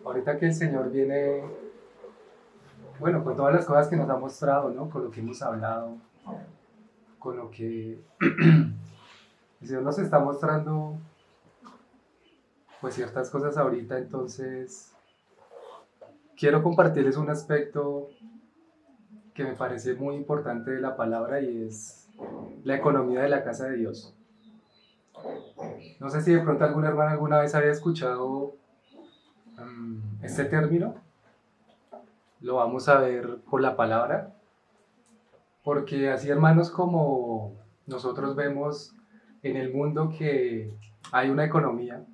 Ahorita que el Señor viene, bueno, con todas las cosas que nos ha mostrado, ¿no? Con lo que hemos hablado, con lo que el Señor nos está mostrando, pues ciertas cosas ahorita, entonces quiero compartirles un aspecto que me parece muy importante de la palabra y es la economía de la casa de Dios. No sé si de pronto alguna hermana alguna vez había escuchado este término, lo vamos a ver por la palabra, porque así hermanos como nosotros vemos en el mundo que hay una economía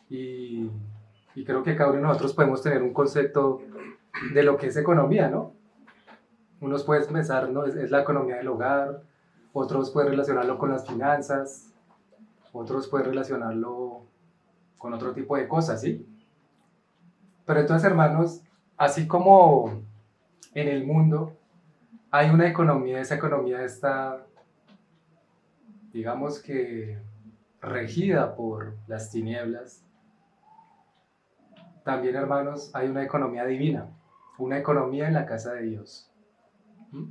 y, y creo que cada uno de nosotros podemos tener un concepto de lo que es economía, ¿no? Unos pueden pensar, ¿no? Es la economía del hogar, otros pueden relacionarlo con las finanzas, otros pueden relacionarlo con otro tipo de cosas, ¿sí? Pero entonces hermanos, así como en el mundo hay una economía, esa economía está, digamos que, regida por las tinieblas, también hermanos hay una economía divina, una economía en la casa de Dios. ¿Mm?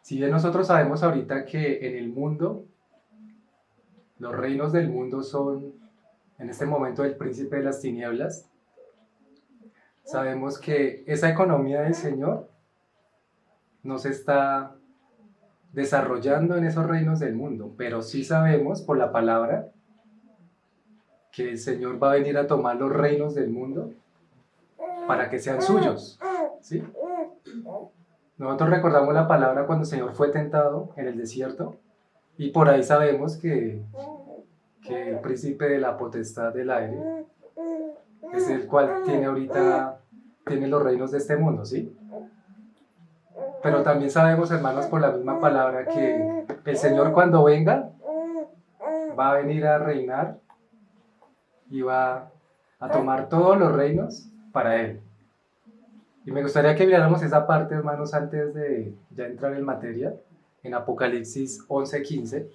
Si bien nosotros sabemos ahorita que en el mundo, los reinos del mundo son en este momento el príncipe de las tinieblas, sabemos que esa economía del Señor no se está desarrollando en esos reinos del mundo, pero sí sabemos por la palabra que el Señor va a venir a tomar los reinos del mundo para que sean suyos, ¿sí? Nosotros recordamos la palabra cuando el Señor fue tentado en el desierto y por ahí sabemos que el príncipe de la potestad del aire es el cual tiene ahorita, tiene los reinos de este mundo, ¿sí? Pero también sabemos, hermanos, por la misma palabra que el Señor cuando venga va a venir a reinar y va a tomar todos los reinos para Él. Y me gustaría que miráramos esa parte, hermanos, antes de ya entrar en materia, en Apocalipsis 11:15.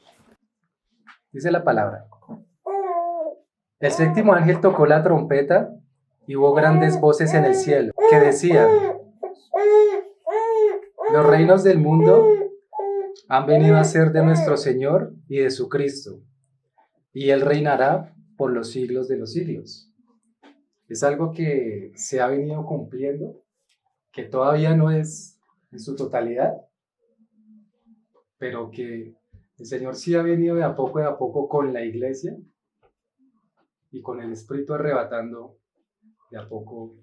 Dice la palabra: el séptimo ángel tocó la trompeta y hubo grandes voces en el cielo que decían: los reinos del mundo han venido a ser de nuestro Señor y de su Cristo, y Él reinará por los siglos de los siglos. Es algo que se ha venido cumpliendo, que todavía no es en su totalidad, pero que el Señor sí ha venido de a poco con la iglesia y con el Espíritu arrebatando de a poco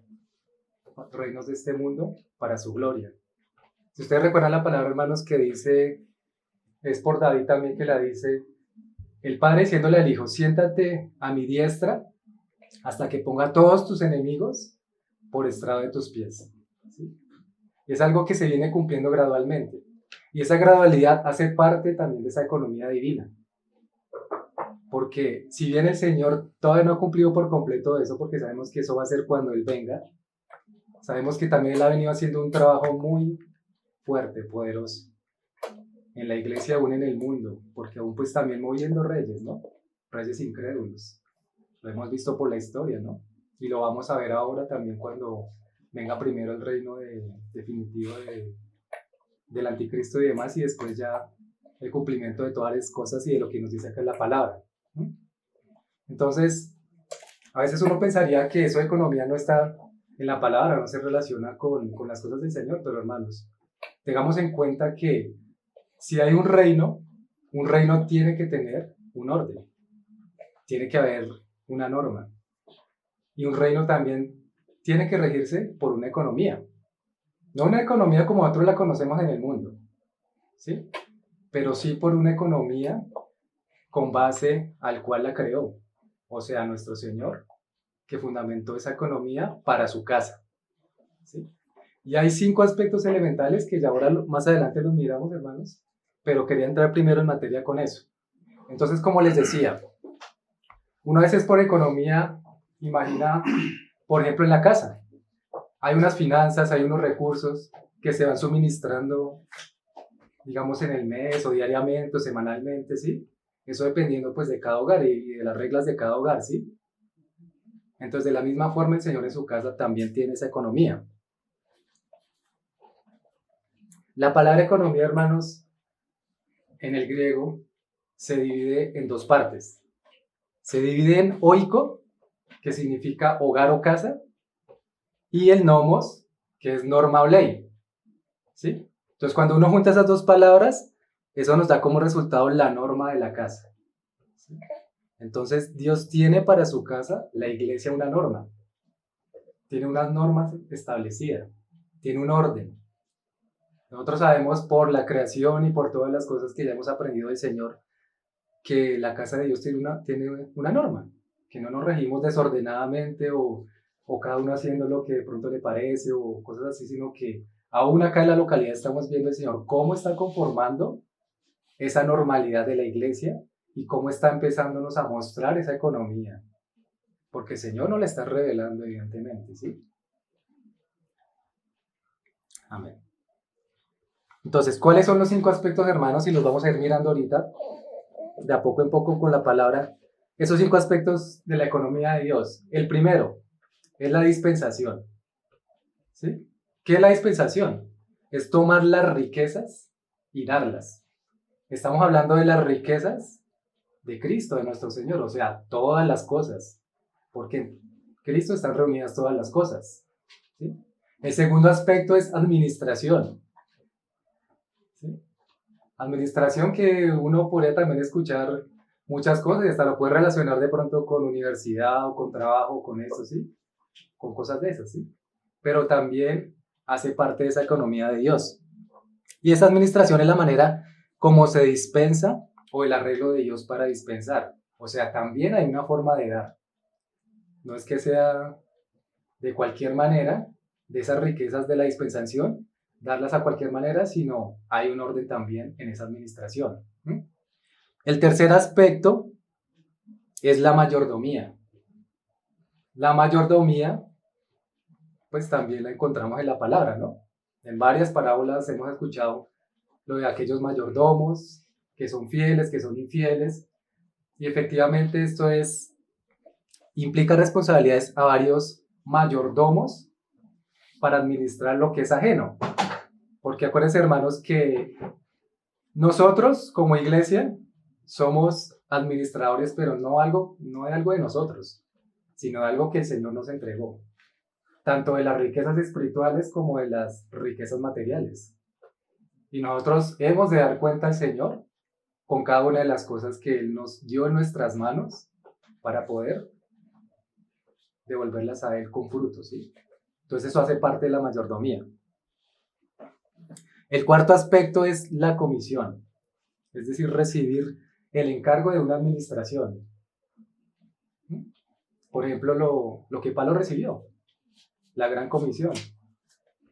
reinos de este mundo para su gloria. Si ustedes recuerdan la palabra, hermanos, que dice, es por David también que la dice, el Padre diciéndole al Hijo: siéntate a mi diestra hasta que ponga a todos tus enemigos por estrado de tus pies. ¿Sí? Es algo que se viene cumpliendo gradualmente. Y esa gradualidad hace parte también de esa economía divina. Porque si bien el Señor todavía no ha cumplido por completo eso, porque sabemos que eso va a ser cuando Él venga, sabemos que también Él ha venido haciendo un trabajo muy fuerte, poderoso, en la iglesia, aún en el mundo, porque aún pues también moviendo reyes, ¿no? Reyes incrédulos. Lo hemos visto por la historia, ¿no? Y lo vamos a ver ahora también cuando venga primero el reino definitivo del anticristo y demás, y después ya el cumplimiento de todas las cosas y de lo que nos dice acá en la palabra. Entonces, a veces uno pensaría que eso de economía no está en la palabra, no se relaciona con las cosas del Señor, pero hermanos, tengamos en cuenta que si hay un reino tiene que tener un orden, tiene que haber una norma, y un reino también tiene que regirse por una economía, no una economía como nosotros la conocemos en el mundo, ¿sí? Pero sí por una economía con base al cual la creó, o sea, nuestro Señor, que fundamentó esa economía para su casa, ¿sí? Y hay 5 aspectos elementales que ya ahora más adelante los miramos, hermanos, pero quería entrar primero en materia con eso. Entonces, como les decía, una vez es por economía, imagina, por ejemplo, en la casa. Hay unas finanzas, hay unos recursos que se van suministrando, digamos, en el mes o diariamente o semanalmente, ¿sí? Eso dependiendo pues de cada hogar y de las reglas de cada hogar, ¿sí? Entonces, de la misma forma, el Señor en su casa también tiene esa economía. La palabra economía, hermanos, en el griego se divide en dos partes. Se divide en oiko, que significa hogar o casa, y el nomos, que es norma o ley. ¿Sí? Entonces, cuando uno junta esas dos palabras, eso nos da como resultado la norma de la casa. ¿Sí? Entonces, Dios tiene para su casa, la iglesia, una norma. Tiene unas normas establecidas. Tiene un orden. Nosotros sabemos por la creación y por todas las cosas que ya hemos aprendido del Señor, que la casa de Dios tiene una norma, que no nos regimos desordenadamente o cada uno haciendo lo que de pronto le parece o cosas así, sino que aún acá en la localidad estamos viendo el Señor cómo está conformando esa normalidad de la iglesia y cómo está empezándonos a mostrar esa economía, porque el Señor no la está revelando evidentemente, ¿sí? Amén. Entonces, ¿cuáles son los 5 aspectos, hermanos? Y los vamos a ir mirando ahorita, de a poco en poco con la palabra, esos 5 aspectos de la economía de Dios. El primero es la dispensación. ¿Sí? ¿Qué es la dispensación? Es tomar las riquezas y darlas. Estamos hablando de las riquezas de Cristo, de nuestro Señor, o sea, todas las cosas, porque en Cristo están reunidas todas las cosas. ¿Sí? El segundo aspecto es administración. ¿Sí? Administración, que uno podría también escuchar muchas cosas y hasta lo puede relacionar de pronto con universidad o con trabajo, con eso, ¿sí? Con cosas de esas, ¿sí? Pero también hace parte de esa economía de Dios. Y esa administración es la manera como se dispensa o el arreglo de Dios para dispensar. O sea, también hay una forma de dar. No es que sea de cualquier manera, de esas riquezas de la dispensación, darlas a cualquier manera, sino hay un orden también en esa administración. El tercer aspecto es la mayordomía. La mayordomía, pues también la encontramos en la palabra, ¿no? En varias parábolas hemos escuchado lo de aquellos mayordomos que son fieles, que son infieles, y efectivamente esto implica responsabilidades a varios mayordomos para administrar lo que es ajeno. Porque acuérdense, hermanos, que nosotros como iglesia somos administradores, pero no de algo de nosotros, sino de algo que el Señor nos entregó, tanto de las riquezas espirituales como de las riquezas materiales. Y nosotros hemos de dar cuenta al Señor con cada una de las cosas que Él nos dio en nuestras manos para poder devolverlas a Él con frutos, ¿sí? Entonces eso hace parte de la mayordomía. El cuarto aspecto es la comisión, es decir, recibir el encargo de una administración. Por ejemplo, lo que Pablo recibió, la gran comisión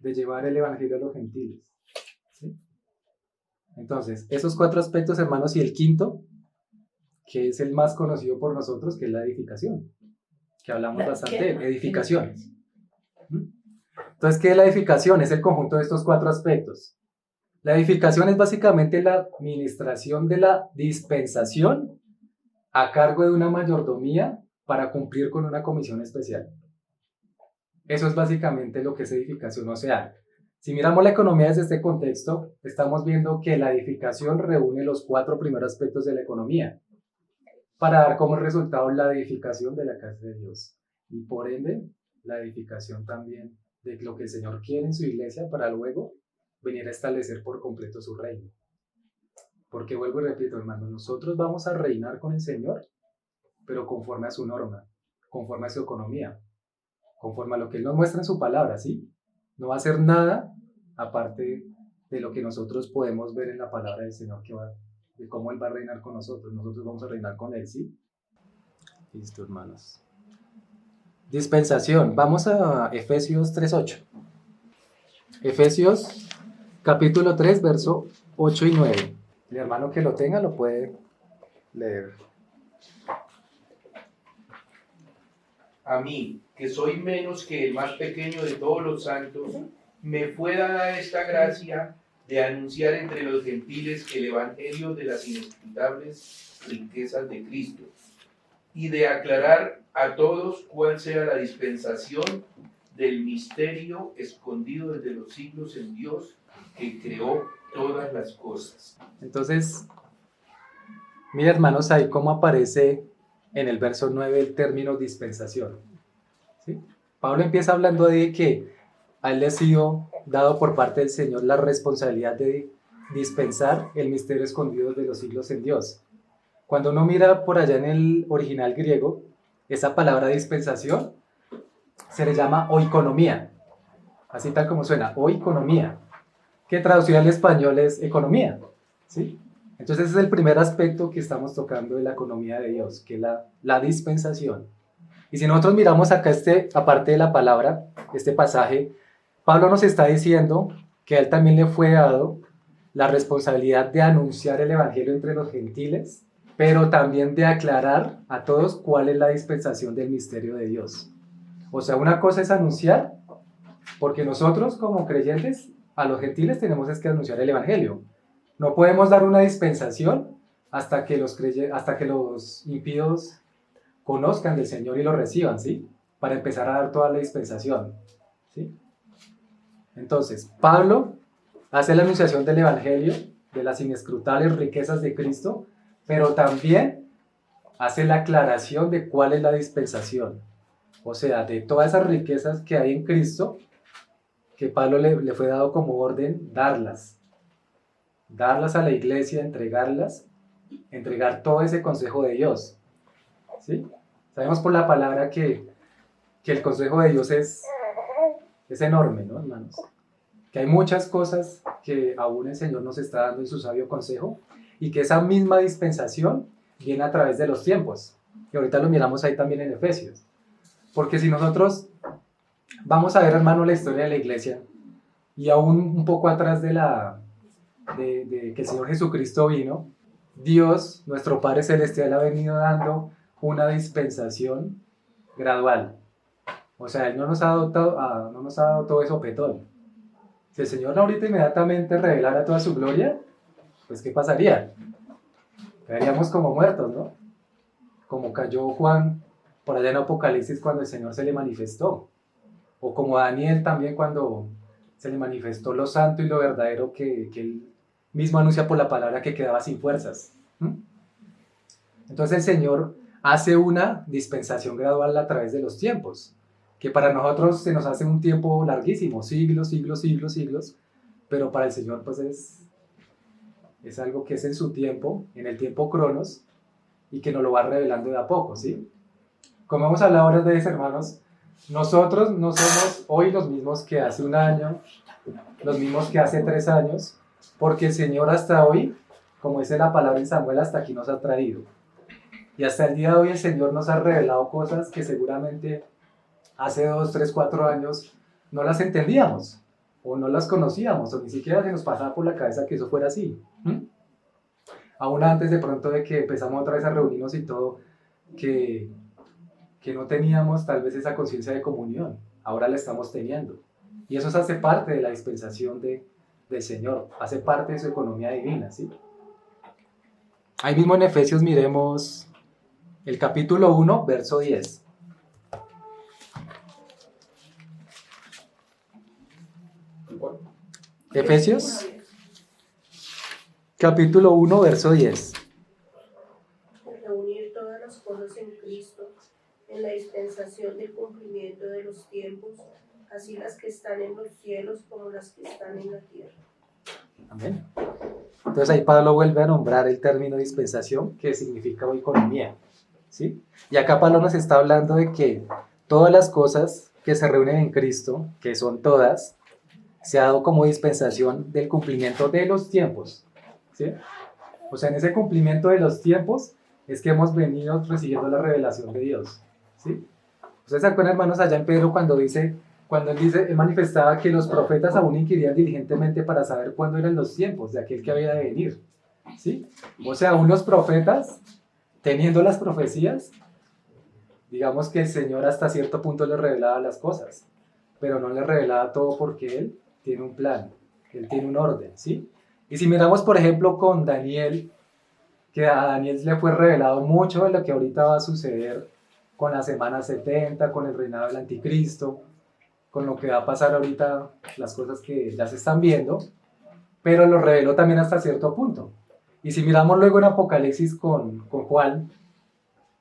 de llevar el evangelio a los gentiles. ¿Sí? Entonces, esos 4 aspectos, hermanos, y el quinto, que es el más conocido por nosotros, que es la edificación, que hablamos bastante de edificaciones. Entonces, ¿qué es la edificación? Es el conjunto de estos 4 aspectos. La edificación es básicamente la administración de la dispensación a cargo de una mayordomía para cumplir con una comisión especial. Eso es básicamente lo que es edificación. O sea, si miramos la economía desde este contexto, estamos viendo que la edificación reúne los 4 primeros aspectos de la economía para dar como resultado la edificación de la casa de Dios y por ende la edificación también de lo que el Señor quiere en su iglesia para luego venir a establecer por completo su reino. Porque vuelvo y repito, hermano, nosotros vamos a reinar con el Señor, pero conforme a su norma, conforme a su economía, conforme a lo que Él nos muestra en su palabra, ¿sí? No va a hacer nada aparte de lo que nosotros podemos ver en la palabra del Señor, de cómo Él va a reinar con nosotros. Nosotros vamos a reinar con Él, ¿sí? Listo, hermanos. Dispensación. Vamos a Efesios 3:8. Efesios capítulo 3, verso 8 y 9. El hermano que lo tenga lo puede leer. A mí, que soy menos que el más pequeño de todos los santos, me fue dada esta gracia de anunciar entre los gentiles el evangelio de las inescrutables riquezas de Cristo y de aclarar a todos cuál sea la dispensación del misterio escondido desde los siglos en Dios que creó todas las cosas. Entonces, mira hermanos, ahí cómo aparece en el verso 9 el término dispensación. ¿Sí? Pablo empieza hablando de que a él le ha sido dado por parte del Señor la responsabilidad de dispensar el misterio escondido de los siglos en Dios. Cuando uno mira por allá en el original griego, esa palabra dispensación se le llama oikonomía, así tal como suena, oikonomía, que traducido al español es economía, ¿sí? Entonces ese es el primer aspecto que estamos tocando de la economía de Dios, que es la dispensación. Y si nosotros miramos acá aparte de la palabra, este pasaje, Pablo nos está diciendo que a él también le fue dado la responsabilidad de anunciar el evangelio entre los gentiles, pero también de aclarar a todos cuál es la dispensación del misterio de Dios. O sea, una cosa es anunciar, porque nosotros como creyentes a los gentiles tenemos que anunciar el evangelio. No podemos dar una dispensación hasta que los impíos conozcan del Señor y lo reciban, ¿sí? Para empezar a dar toda la dispensación, ¿sí? Entonces, Pablo hace la anunciación del evangelio, de las inescrutables riquezas de Cristo, pero también hace la aclaración de cuál es la dispensación. O sea, de todas esas riquezas que hay en Cristo, que Pablo le fue dado como orden darlas a la iglesia, entregar todo ese consejo de Dios, ¿sí? Sabemos por la palabra que el consejo de Dios es enorme, ¿no, hermanos? Que hay muchas cosas que aún el Señor nos está dando en su sabio consejo y que esa misma dispensación viene a través de los tiempos. Y ahorita lo miramos ahí también en Efesios. Porque si nosotros vamos a ver, hermano, la historia de la iglesia y aún un poco atrás de que el Señor Jesucristo vino, Dios, nuestro Padre Celestial, ha venido dando una dispensación gradual. O sea, Él no nos ha dado todo eso petón. Si el Señor ahorita inmediatamente revelara toda su gloria, pues ¿qué pasaría? Quedaríamos como muertos, ¿no? Como cayó Juan por allá en Apocalipsis cuando el Señor se le manifestó. O como Daniel también cuando se le manifestó lo santo y lo verdadero que él mismo anuncia por la palabra que quedaba sin fuerzas. Entonces el Señor hace una dispensación gradual a través de los tiempos, que para nosotros se nos hace un tiempo larguísimo, siglos, pero para el Señor pues es algo que es en su tiempo, en el tiempo cronos, y que nos lo va revelando de a poco, ¿sí? Como hemos hablado ahora de eso, hermanos, nosotros no somos hoy los mismos que hace un año, los mismos que hace 3 años, porque el Señor hasta hoy, como dice la palabra en Samuel, hasta aquí nos ha traído. Y hasta el día de hoy el Señor nos ha revelado cosas que seguramente hace 2, 3, 4 años no las entendíamos, o no las conocíamos, o ni siquiera se nos pasaba por la cabeza que eso fuera así. Aún antes de pronto de que empezamos otra vez a reunirnos y todo, que no teníamos tal vez esa conciencia de comunión, ahora la estamos teniendo. Y eso hace parte de la dispensación del Señor, hace parte de su economía divina, ¿sí? Ahí mismo en Efesios miremos el capítulo 1, verso 10. Efesios, capítulo 1, verso 10. Reunir todas las cosas en Cristo, en la dispensación del cumplimiento de los tiempos, así las que están en los cielos como las que están en la tierra. Amén. Entonces ahí Pablo vuelve a nombrar el término dispensación, que significa economía, ¿sí? Y acá Pablo nos está hablando de que todas las cosas que se reúnen en Cristo, que son todas, se ha dado como dispensación del cumplimiento de los tiempos, ¿sí? O sea, en ese cumplimiento de los tiempos es que hemos venido recibiendo la revelación de Dios, ¿sí? Ustedes se acuerdan, hermanos, allá en Pedro cuando él manifestaba que los profetas aún inquirían diligentemente para saber cuándo eran los tiempos de aquel que había de venir, ¿sí? O sea, aún los profetas, teniendo las profecías, digamos que el Señor hasta cierto punto les revelaba las cosas, pero no les revelaba todo porque Él tiene un plan, Él tiene un orden, ¿sí? Y si miramos, por ejemplo, con Daniel, que a Daniel le fue revelado mucho de lo que ahorita va a suceder con la semana 70, con el reinado del anticristo, con lo que va a pasar ahorita, las cosas que ya se están viendo, pero lo reveló también hasta cierto punto. Y si miramos luego en Apocalipsis con Juan,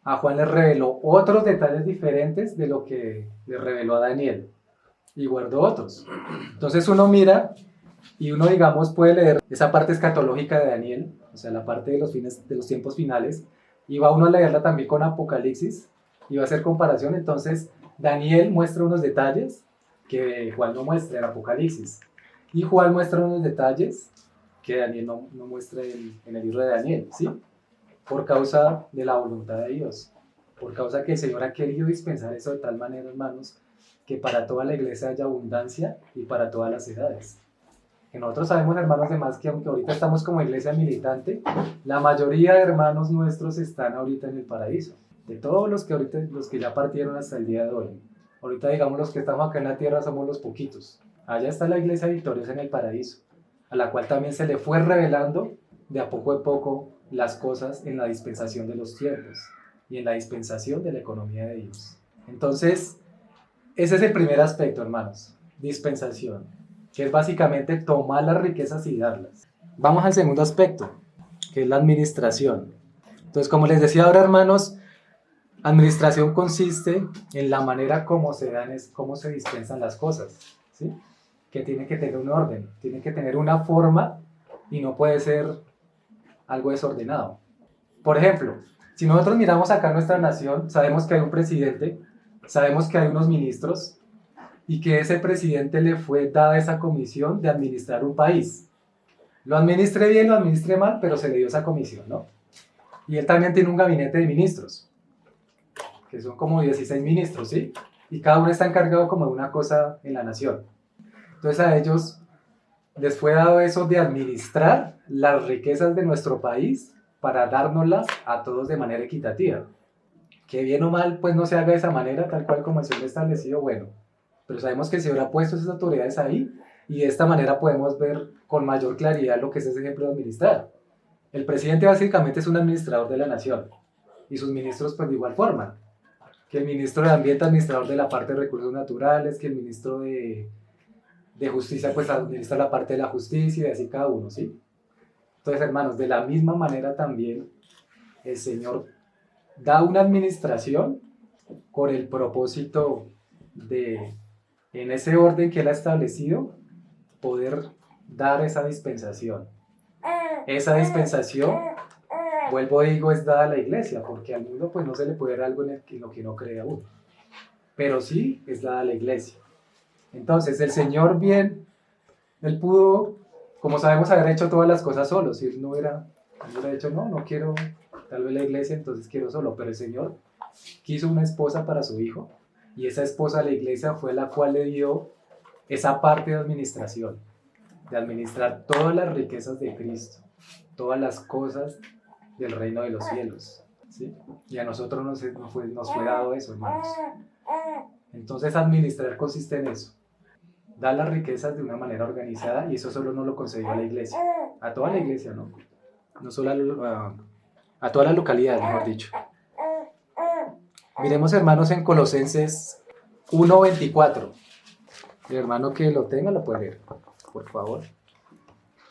a Juan le reveló otros detalles diferentes de lo que le reveló a Daniel, y guardó otros. Entonces uno mira y uno, digamos, puede leer esa parte escatológica de Daniel, o sea, la parte de los fines, de los tiempos finales, y va uno a leerla también con Apocalipsis, y va a hacer comparación. Entonces Daniel muestra unos detalles que Juan no muestra en Apocalipsis, y Juan muestra unos detalles que Daniel no muestra en el libro de Daniel, ¿sí? Por causa de la voluntad de Dios, por causa que el Señor ha querido dispensar eso de tal manera, hermanos, que para toda la iglesia haya abundancia y para todas las edades. Que nosotros sabemos, hermanos, además que aunque ahorita estamos como iglesia militante, la mayoría de hermanos nuestros están ahorita en el paraíso. De todos los que ahorita, los que ya partieron hasta el día de hoy. Ahorita, digamos, los que estamos acá en la tierra somos los poquitos. Allá está la iglesia victoriosa en el paraíso, a la cual también se le fue revelando de a poco las cosas en la dispensación de los tiempos y en la dispensación de la economía de Dios. Entonces, ese es el primer aspecto, hermanos, dispensación, que es básicamente tomar las riquezas y darlas. Vamos al segundo aspecto, que es la administración. Entonces, como les decía ahora, hermanos, administración consiste en la manera como se dan, cómo se dispensan las cosas, ¿sí? Que tiene que tener un orden, tiene que tener una forma y no puede ser algo desordenado. Por ejemplo, si nosotros miramos acá nuestra nación, sabemos que hay un presidente, sabemos que hay unos ministros y que ese presidente le fue dada esa comisión de administrar un país. Lo administre bien, lo administre mal, pero se le dio esa comisión, ¿no? Y él también tiene un gabinete de ministros, que son como 16 ministros, ¿sí? Y cada uno está encargado como de una cosa en la nación. Entonces a ellos les fue dado eso de administrar las riquezas de nuestro país para dárnoslas a todos de manera equitativa. Que bien o mal, pues no se haga de esa manera, tal cual como el Señor ha establecido, bueno. Pero sabemos que el Señor ha puesto esas autoridades ahí y de esta manera podemos ver con mayor claridad lo que es ese ejemplo de administrar. El presidente básicamente es un administrador de la nación y sus ministros pues de igual forma. Que el ministro de Ambiente, administrador de la parte de recursos naturales, que el ministro de Justicia pues administra la parte de la justicia y así cada uno, ¿sí? Entonces, hermanos, de la misma manera también el Señor da una administración con el propósito de, en ese orden que Él ha establecido, poder dar esa dispensación. Esa dispensación, vuelvo y digo, es dada a la iglesia, porque al mundo pues no se le puede dar algo en lo que no crea uno. Pero sí es dada a la iglesia. Entonces, el Señor bien, Él pudo, como sabemos, haber hecho todas las cosas solo. Si Él no hubiera dicho, no quiero tal vez la iglesia, entonces quiero solo. Pero el Señor quiso una esposa para su hijo, y esa esposa, la iglesia, fue la cual le dio esa parte de administración, de administrar todas las riquezas de Cristo, todas las cosas del reino de los cielos, ¿sí? Y a nosotros nos fue dado eso, hermanos. Entonces, administrar consiste en eso. Dar las riquezas de una manera organizada, y eso solo no lo concedió a la iglesia, a toda la iglesia, no solo a toda la localidad, mejor dicho. Miremos, hermanos, en Colosenses 1:24. El hermano que lo tenga lo puede leer, por favor.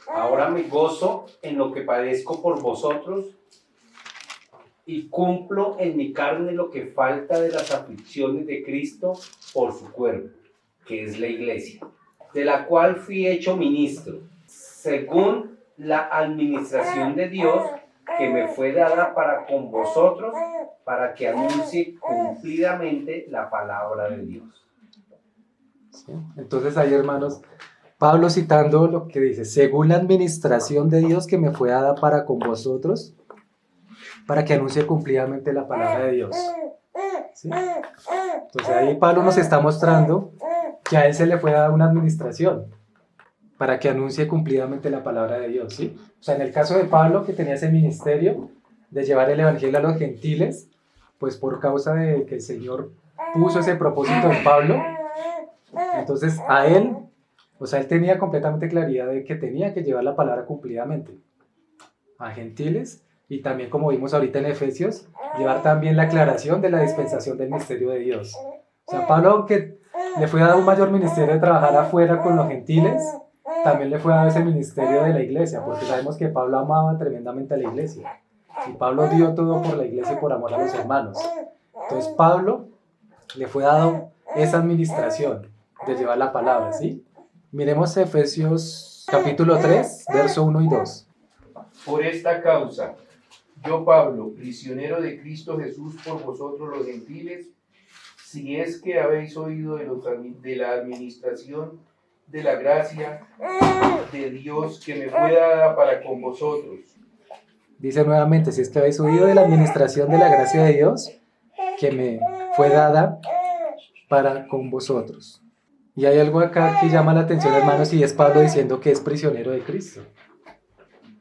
Ahora me gozo en lo que padezco por vosotros y cumplo en mi carne lo que falta de las aflicciones de Cristo por su cuerpo, que es la iglesia, de la cual fui hecho ministro, según la administración de Dios que me fue dada para con vosotros, para que anuncie cumplidamente la palabra de Dios. ¿Sí? Entonces ahí, hermanos, Pablo citando lo que dice, según la administración de Dios que me fue dada para con vosotros, para que anuncie cumplidamente la palabra de Dios. ¿Sí? Entonces ahí Pablo nos está mostrando que a él se le fue dada una administración para que anuncie cumplidamente la palabra de Dios, ¿sí? O sea, en el caso de Pablo, que tenía ese ministerio de llevar el evangelio a los gentiles, pues por causa de que el Señor puso ese propósito en Pablo, entonces a él, o sea, él tenía completamente claridad de que tenía que llevar la palabra cumplidamente a gentiles y también, como vimos ahorita en Efesios, llevar también la aclaración de la dispensación del misterio de Dios. O sea, Pablo, aunque le fue dado un mayor ministerio de trabajar afuera con los gentiles, también le fue dado ese ministerio de la iglesia, porque sabemos que Pablo amaba tremendamente a la iglesia. Y Pablo dio todo por la iglesia y por amor a los hermanos. Entonces Pablo le fue dado esa administración de llevar la palabra, ¿sí? Miremos Efesios capítulo 3, verso 1 y 2. Por esta causa, yo Pablo, prisionero de Cristo Jesús por vosotros los gentiles, si es que habéis oído de la administración de la gracia de Dios que me fue dada para con vosotros. Dice nuevamente, si es que habéis oído de la administración de la gracia de Dios que me fue dada para con vosotros. Y hay algo acá que llama la atención, hermanos, y es Pablo diciendo que es prisionero de Cristo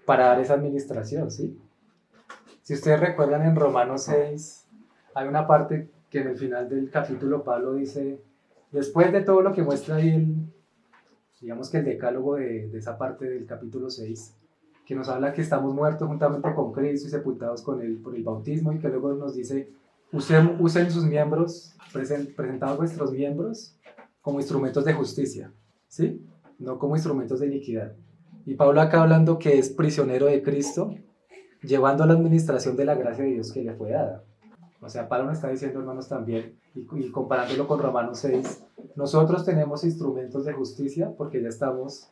para dar esa administración, ¿sí? Si ustedes recuerdan en Romanos 6, hay una parte que en el final del capítulo Pablo dice, después de todo lo que muestra ahí digamos que el decálogo de esa parte del capítulo 6, que nos habla que estamos muertos juntamente con Cristo y sepultados con Él por el bautismo, y que luego nos dice, usen sus miembros, presentados vuestros miembros como instrumentos de justicia, ¿sí? No como instrumentos de iniquidad. Y Pablo acá hablando que es prisionero de Cristo, llevando la administración de la gracia de Dios que le fue dada. O sea, Pablo nos está diciendo, hermanos, también, y comparándolo con Romanos 6, nosotros tenemos instrumentos de justicia porque ya estamos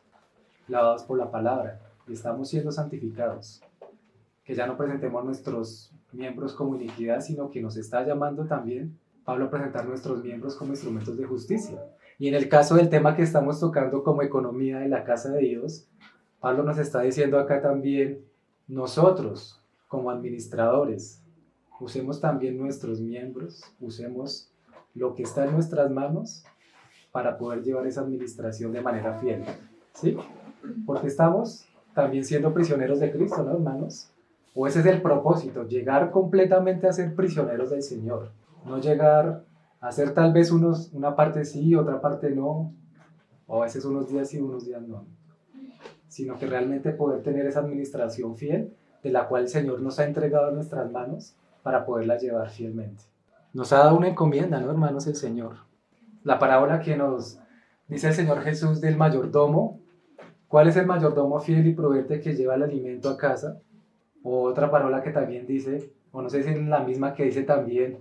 lavados por la palabra y estamos siendo santificados. Que ya no presentemos nuestros miembros como iniquidad, sino que nos está llamando también Pablo a presentar nuestros miembros como instrumentos de justicia. Y en el caso del tema que estamos tocando como economía de la casa de Dios, Pablo nos está diciendo acá también, nosotros como administradores, usemos también nuestros miembros, usemos lo que está en nuestras manos para poder llevar esa administración de manera fiel, ¿sí? Porque estamos también siendo prisioneros de Cristo, ¿no, hermanos? O ese es el propósito, llegar completamente a ser prisioneros del Señor, no llegar a ser tal vez una parte sí, otra parte no, o a veces unos días sí, unos días no, sino que realmente poder tener esa administración fiel de la cual el Señor nos ha entregado en nuestras manos para poderla llevar fielmente. Nos ha dado una encomienda, ¿no, hermanos? El Señor. La parábola que nos dice el Señor Jesús del mayordomo. ¿Cuál es el mayordomo fiel y prudente que lleva el alimento a casa? O otra parábola que también dice, o no sé si es la misma que dice también,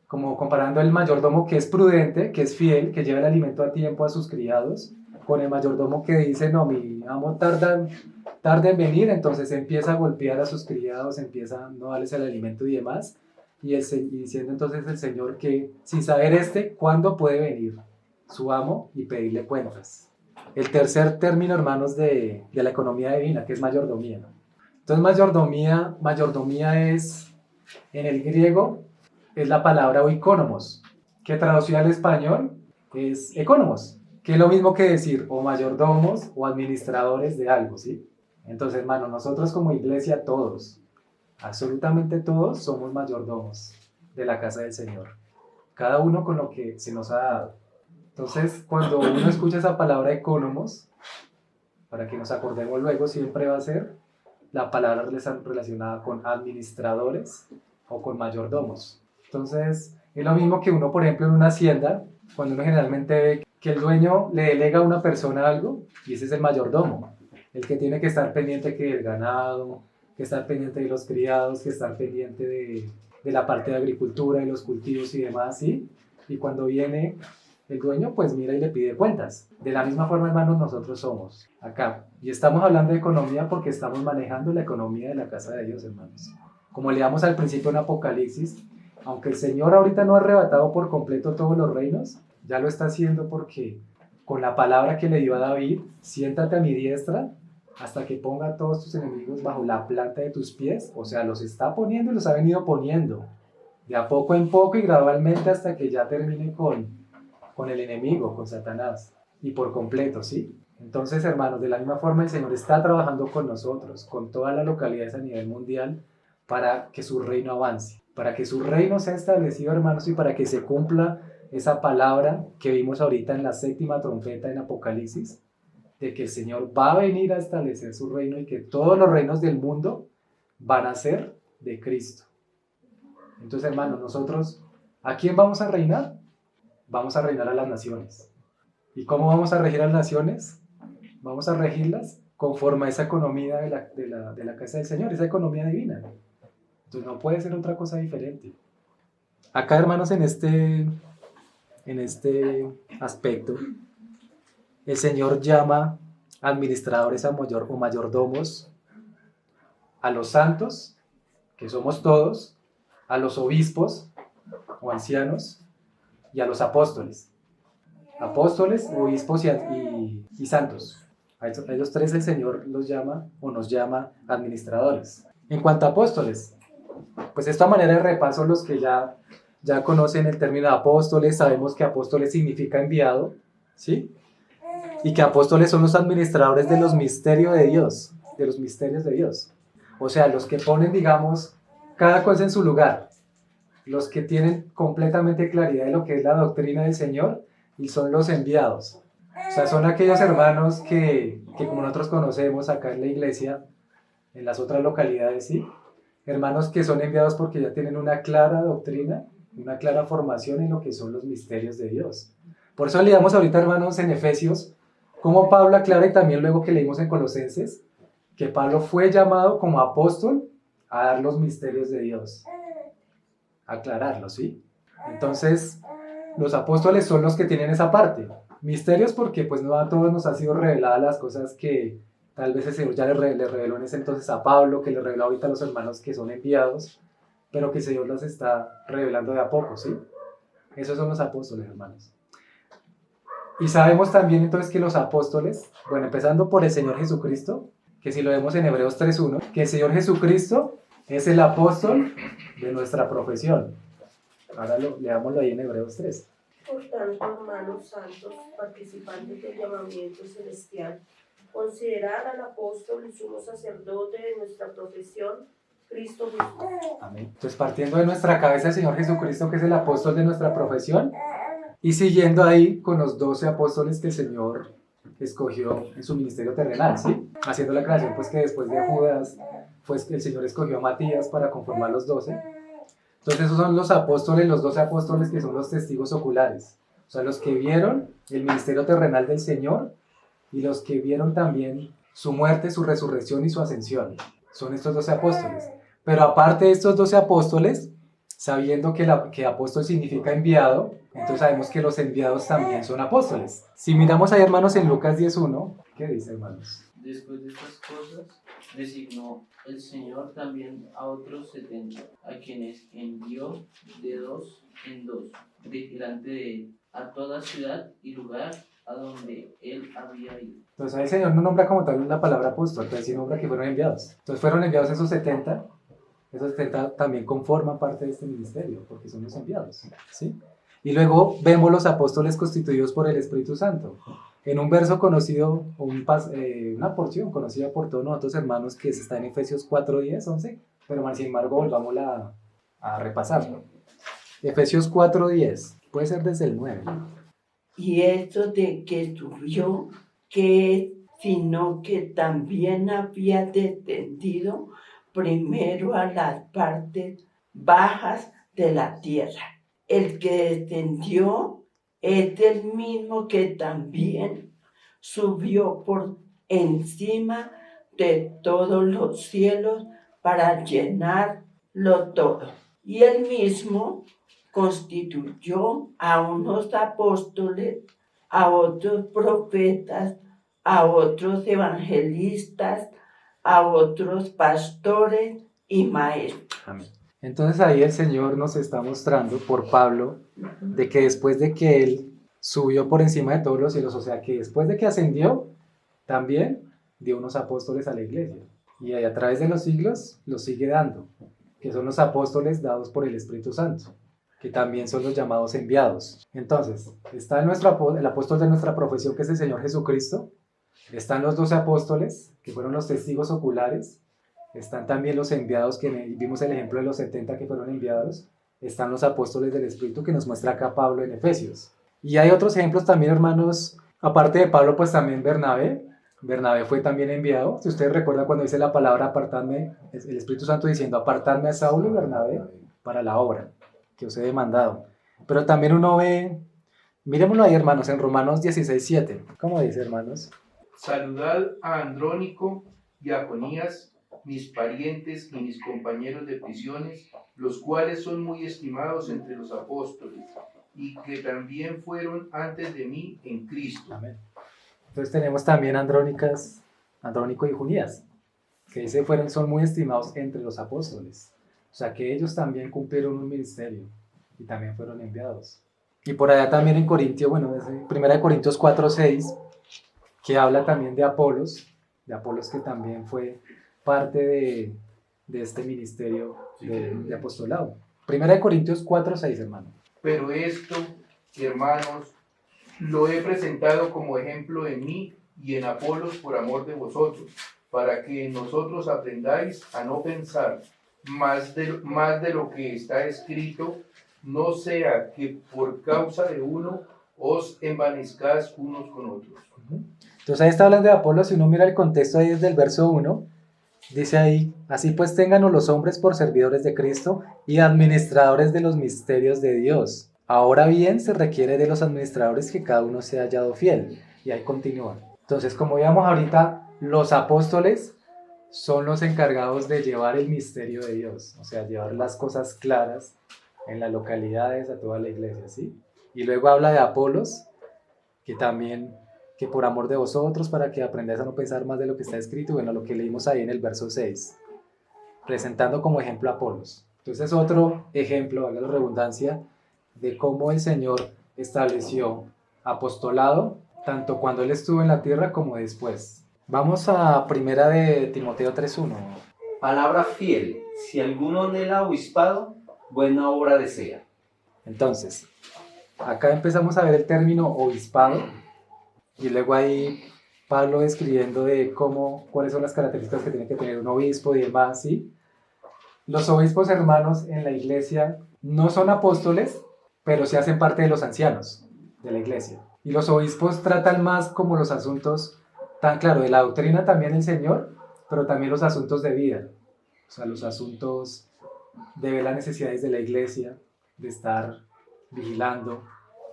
como comparando el mayordomo que es prudente, que es fiel, que lleva el alimento a tiempo a sus criados, con el mayordomo que dice, no, mi amo tarda en venir, entonces empieza a golpear a sus criados, empieza a no darles el alimento y demás, y diciendo entonces el Señor que sin saber cuándo puede venir su amo y pedirle cuentas. El tercer término, hermanos, de la economía divina, que es mayordomía. Entonces mayordomía es, en el griego, es la palabra oikonomos, que traducida al español es economos, que es lo mismo que decir o mayordomos o administradores de algo, ¿sí? Entonces, hermano, nosotros como iglesia, todos, absolutamente todos, somos mayordomos de la casa del Señor. Cada uno con lo que se nos ha dado. Entonces, cuando uno escucha esa palabra economos, para que nos acordemos luego, siempre va a ser la palabra relacionada con administradores o con mayordomos. Entonces, es lo mismo que uno, por ejemplo, en una hacienda, cuando uno generalmente ve que el dueño le delega a una persona algo, y ese es el mayordomo, el que tiene que estar pendiente que del ganado, que estar pendiente de los criados, que estar pendiente de la parte de agricultura, de los cultivos y demás, ¿sí? Y cuando viene el dueño, pues mira y le pide cuentas. De la misma forma, hermanos, nosotros somos acá. Y estamos hablando de economía porque estamos manejando la economía de la casa de Dios, hermanos. Como leíamos al principio en Apocalipsis, aunque el Señor ahorita no ha arrebatado por completo todos los reinos, ya lo está haciendo porque con la palabra que le dio a David, siéntate a mi diestra hasta que ponga a todos tus enemigos bajo la planta de tus pies. O sea, los está poniendo y los ha venido poniendo de a poco en poco y gradualmente hasta que ya termine con el enemigo, con Satanás, y por completo, ¿sí? Entonces, hermanos, de la misma forma el Señor está trabajando con nosotros, con todas las localidades a nivel mundial, para que su reino avance, para que su reino sea establecido, hermanos, y para que se cumpla esa palabra que vimos ahorita en la 7ª trompeta en Apocalipsis, de que el Señor va a venir a establecer su reino y que todos los reinos del mundo van a ser de Cristo. Entonces, hermanos, nosotros, ¿a quién vamos a reinar? Vamos a reinar a las naciones. ¿Y cómo vamos a regir a las naciones? Vamos a regirlas conforme a esa economía de la casa del Señor, esa economía divina. Entonces no puede ser otra cosa diferente. Acá, hermanos, en este aspecto, el Señor llama administradores o mayordomos a los santos, que somos todos, a los obispos o ancianos y a los apóstoles. Apóstoles, obispos y santos. A ellos tres el Señor los llama o nos llama administradores. En cuanto a apóstoles, pues esta manera de repaso, los que ya conocen el término de apóstoles, sabemos que apóstoles significa enviado, ¿sí? Y que apóstoles son los administradores de los misterios de Dios, O sea, los que ponen, digamos, cada cosa en su lugar, los que tienen completamente claridad de lo que es la doctrina del Señor y son los enviados. O sea, son aquellos hermanos que como nosotros conocemos acá en la iglesia, en las otras localidades, ¿sí? Hermanos que son enviados porque ya tienen una clara doctrina, una clara formación en lo que son los misterios de Dios. Por eso leíamos ahorita, hermanos, en Efesios, como Pablo aclara, y también luego que leímos en Colosenses, que Pablo fue llamado como apóstol a dar los misterios de Dios, aclararlos, ¿sí? Entonces, los apóstoles son los que tienen esa parte. Misterios porque pues no a todos nos ha sido reveladas las cosas que tal vez el Señor ya le reveló en ese entonces a Pablo, que le reveló ahorita a los hermanos que son enviados, pero que el Señor los está revelando de a poco, ¿sí? Esos son los apóstoles, hermanos. Y sabemos también entonces que los apóstoles, bueno, empezando por el Señor Jesucristo, que si lo vemos en Hebreos 3:1, que el Señor Jesucristo es el apóstol de nuestra profesión. Ahora leámoslo ahí en Hebreos 3. Por tanto, hermanos santos, participantes del llamamiento celestial, considerad al apóstol y sumo sacerdote de nuestra profesión, Cristo Jesús. Amén. Entonces, partiendo de nuestra cabeza el Señor Jesucristo, que es el apóstol de nuestra profesión, y siguiendo ahí con los 12 apóstoles que el Señor escogió en su ministerio terrenal, ¿sí? Haciendo la creación, pues que después de Judas, pues el Señor escogió a Matías para conformar los 12. Entonces esos son los apóstoles, los 12 apóstoles que son los testigos oculares, o sea, los que vieron el ministerio terrenal del Señor y los que vieron también su muerte, su resurrección y su ascensión. Son estos 12 apóstoles. Pero aparte de estos 12 apóstoles, sabiendo que apóstol significa enviado, entonces sabemos que los enviados también son apóstoles. Si miramos ahí, hermanos, en Lucas 10:1, ¿qué dice, hermanos? Después de estas cosas, designó el Señor también a otros 70, a quienes envió de 2 en 2, delante de él, a toda ciudad y lugar a donde él había ido. Entonces el Señor no nombra como tal la palabra apóstol, pero sí nombra que fueron enviados. Entonces fueron enviados esos 70 también conforman parte de este ministerio, porque son los enviados, ¿sí? Y luego vemos los apóstoles constituidos por el Espíritu Santo. En un verso conocido, una porción conocida por todos nosotros, hermanos, que está en Efesios 4:10, 11, pero sin embargo volvamos a repasarlo. Efesios 4:10, puede ser desde el 9. Y esto de que subió, que sino que también había descendido primero a las partes bajas de la tierra. El que descendió es el mismo que también subió por encima de todos los cielos para llenarlo todo. Y él mismo constituyó a unos apóstoles, a otros profetas, a otros evangelistas, a otros pastores y maestros. Amén. Entonces ahí el Señor nos está mostrando por Pablo de que después de que Él subió por encima de todos los cielos, o sea que después de que ascendió, también dio unos apóstoles a la iglesia. Y ahí a través de los siglos los sigue dando, que son los apóstoles dados por el Espíritu Santo, que también son los llamados enviados. Entonces, está el apóstol de nuestra profesión, que es el Señor Jesucristo. Están los 12 apóstoles, que fueron los testigos oculares. Están también los enviados, que vimos el ejemplo de los 70 que fueron enviados. Están los apóstoles del Espíritu, que nos muestra acá Pablo en Efesios. Y hay otros ejemplos también, hermanos, aparte de Pablo, pues también Bernabé Bernabé fue también enviado. Si ustedes recuerdan cuando dice la palabra apartadme, es el Espíritu Santo diciendo apartadme a Saulo y Bernabé para la obra que os he demandado. Pero también uno ve, miremoslo ahí hermanos, en Romanos 16:7. ¿Cómo dice hermanos? Saludad a Andrónico y a Jonías, mis parientes y mis compañeros de prisiones, los cuales son muy estimados entre los apóstoles, y que también fueron antes de mí en Cristo. Amén. Entonces tenemos también Andrónico y Junías, que dice son muy estimados entre los apóstoles. O sea que ellos también cumplieron un ministerio y también fueron enviados. Y por allá también en Corintio, bueno, desde 1 Corintios 4:6, que habla también de Apolos que también fue parte de este ministerio de apostolado. 1 Corintios 4:6, hermano. Pero esto, hermanos, lo he presentado como ejemplo en mí y en Apolos por amor de vosotros, para que nosotros aprendáis a no pensar más de lo que está escrito, no sea que por causa de uno os envanezcáis unos con otros. Entonces ahí está hablando de Apolos. Si uno mira el contexto ahí desde el verso 1, dice ahí, así pues ténganos los hombres por servidores de Cristo y administradores de los misterios de Dios. Ahora bien, se requiere de los administradores que cada uno sea hallado fiel. Y ahí continúa. Entonces, como veíamos ahorita, los apóstoles son los encargados de llevar el misterio de Dios, o sea, llevar las cosas claras en las localidades a toda la iglesia, ¿sí? Y luego habla de Apolos, que también, que por amor de vosotros, para que aprendáis a no pensar más de lo que está escrito, bueno, lo que leímos ahí en el verso 6, presentando como ejemplo a Apolos. Entonces, otro ejemplo, valga la redundancia, de cómo el Señor estableció apostolado, tanto cuando Él estuvo en la tierra como después. Vamos a primera de Timoteo 3:1. Palabra fiel. Si alguno anhela obispado, buena obra desea. Entonces, acá empezamos a ver el término obispado y luego ahí Pablo describiendo de cuáles son las características que tiene que tener un obispo y demás, ¿sí? Los obispos, hermanos, en la iglesia no son apóstoles, pero sí hacen parte de los ancianos de la iglesia. Y los obispos tratan más como los asuntos, tan claro, de la doctrina también el Señor, pero también los asuntos de vida. O sea, los asuntos de ver las necesidades de la iglesia, de estar vigilando,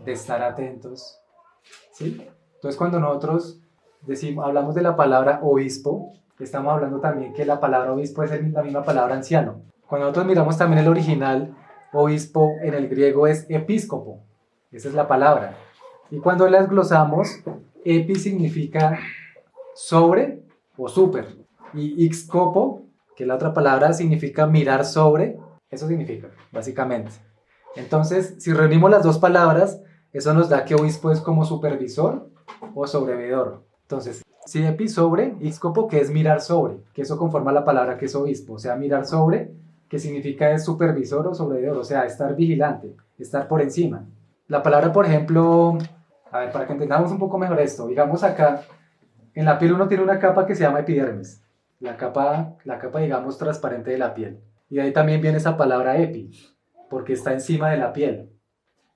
de estar atentos, ¿sí? Entonces, cuando nosotros hablamos de la palabra obispo, estamos hablando también que la palabra obispo es la misma palabra anciano. Cuando nosotros miramos también el original, obispo en el griego es episcopo, esa es la palabra. Y cuando la desglosamos, epi significa sobre o super, y ixcopo, que la otra palabra significa mirar sobre, eso significa, básicamente. Entonces, si reunimos las dos palabras, eso nos da que obispo es como supervisor o sobreveedor. Entonces, si epi sobre, ixcopo, que es mirar sobre, que eso conforma la palabra que es obispo, o sea, mirar sobre, que significa es supervisor o sobreveedor, o sea, estar vigilante, estar por encima. La palabra, por ejemplo, a ver, para que entendamos un poco mejor esto, digamos acá, en la piel uno tiene una capa que se llama epidermis, la capa, digamos, transparente de la piel. Y de ahí también viene esa palabra epi, porque está encima de la piel.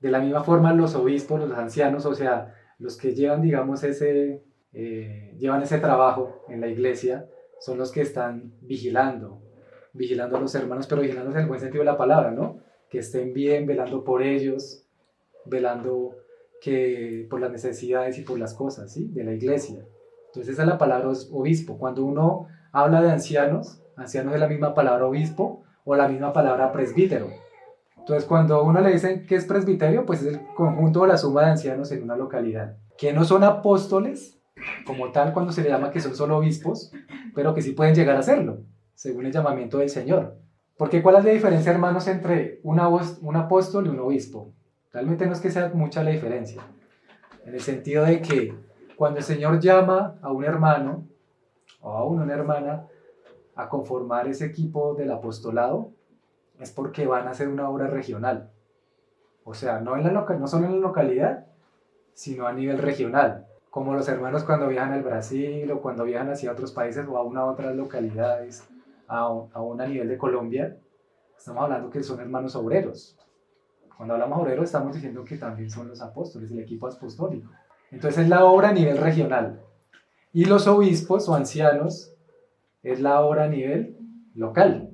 De la misma forma, los obispos, los ancianos, o sea, los que llevan, digamos, llevan ese trabajo en la iglesia, son los que están vigilando a los hermanos, pero vigilándolos en el buen sentido de la palabra, ¿no? Que estén bien, velando por ellos, velando por las necesidades y por las cosas, ¿sí? De la iglesia. Entonces esa es la palabra obispo. Cuando uno habla de ancianos es la misma palabra obispo o la misma palabra presbítero. Entonces cuando uno le dicen que es presbiterio, pues es el conjunto o la suma de ancianos en una localidad. Que no son apóstoles, como tal, cuando se le llama que son solo obispos, pero que sí pueden llegar a serlo, según el llamamiento del Señor. Porque ¿cuál es la diferencia, hermanos, entre un apóstol y un obispo? Realmente no es que sea mucha la diferencia, en el sentido de que cuando el Señor llama a un hermano o a una hermana a conformar ese equipo del apostolado, es porque van a hacer una obra regional. O sea, no solo en la localidad, sino a nivel regional. Como los hermanos cuando viajan al Brasil o cuando viajan hacia otros países o a otras localidades, aún a nivel de Colombia, estamos hablando que son hermanos obreros. Cuando hablamos obreros estamos diciendo que también son los apóstoles, el equipo apostólico. Entonces es la obra a nivel regional. Y los obispos o ancianos es la obra a nivel local.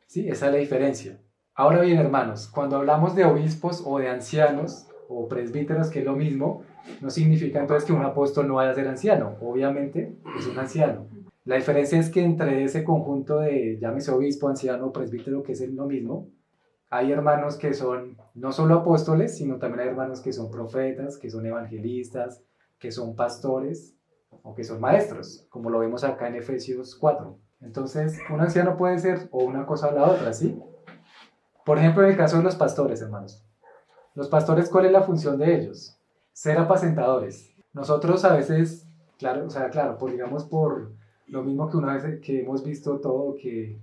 ¿Sí? Esa es la diferencia. Ahora bien, hermanos, cuando hablamos de obispos o de ancianos o presbíteros, que es lo mismo, no significa entonces que un apóstol no vaya a ser anciano. Obviamente es un anciano. La diferencia es que entre ese conjunto de, llámese obispo, anciano, presbítero, que es lo mismo, hay hermanos que son no solo apóstoles, sino también hay hermanos que son profetas, que son evangelistas, que son pastores o que son maestros, como lo vemos acá en Efesios 4. Entonces, un anciano puede ser o una cosa o la otra, ¿sí? Por ejemplo, en el caso de los pastores, hermanos. Los pastores, ¿cuál es la función de ellos? Ser apacentadores. Nosotros a veces, claro, o sea, claro, digamos por lo mismo que una vez que hemos visto todo, que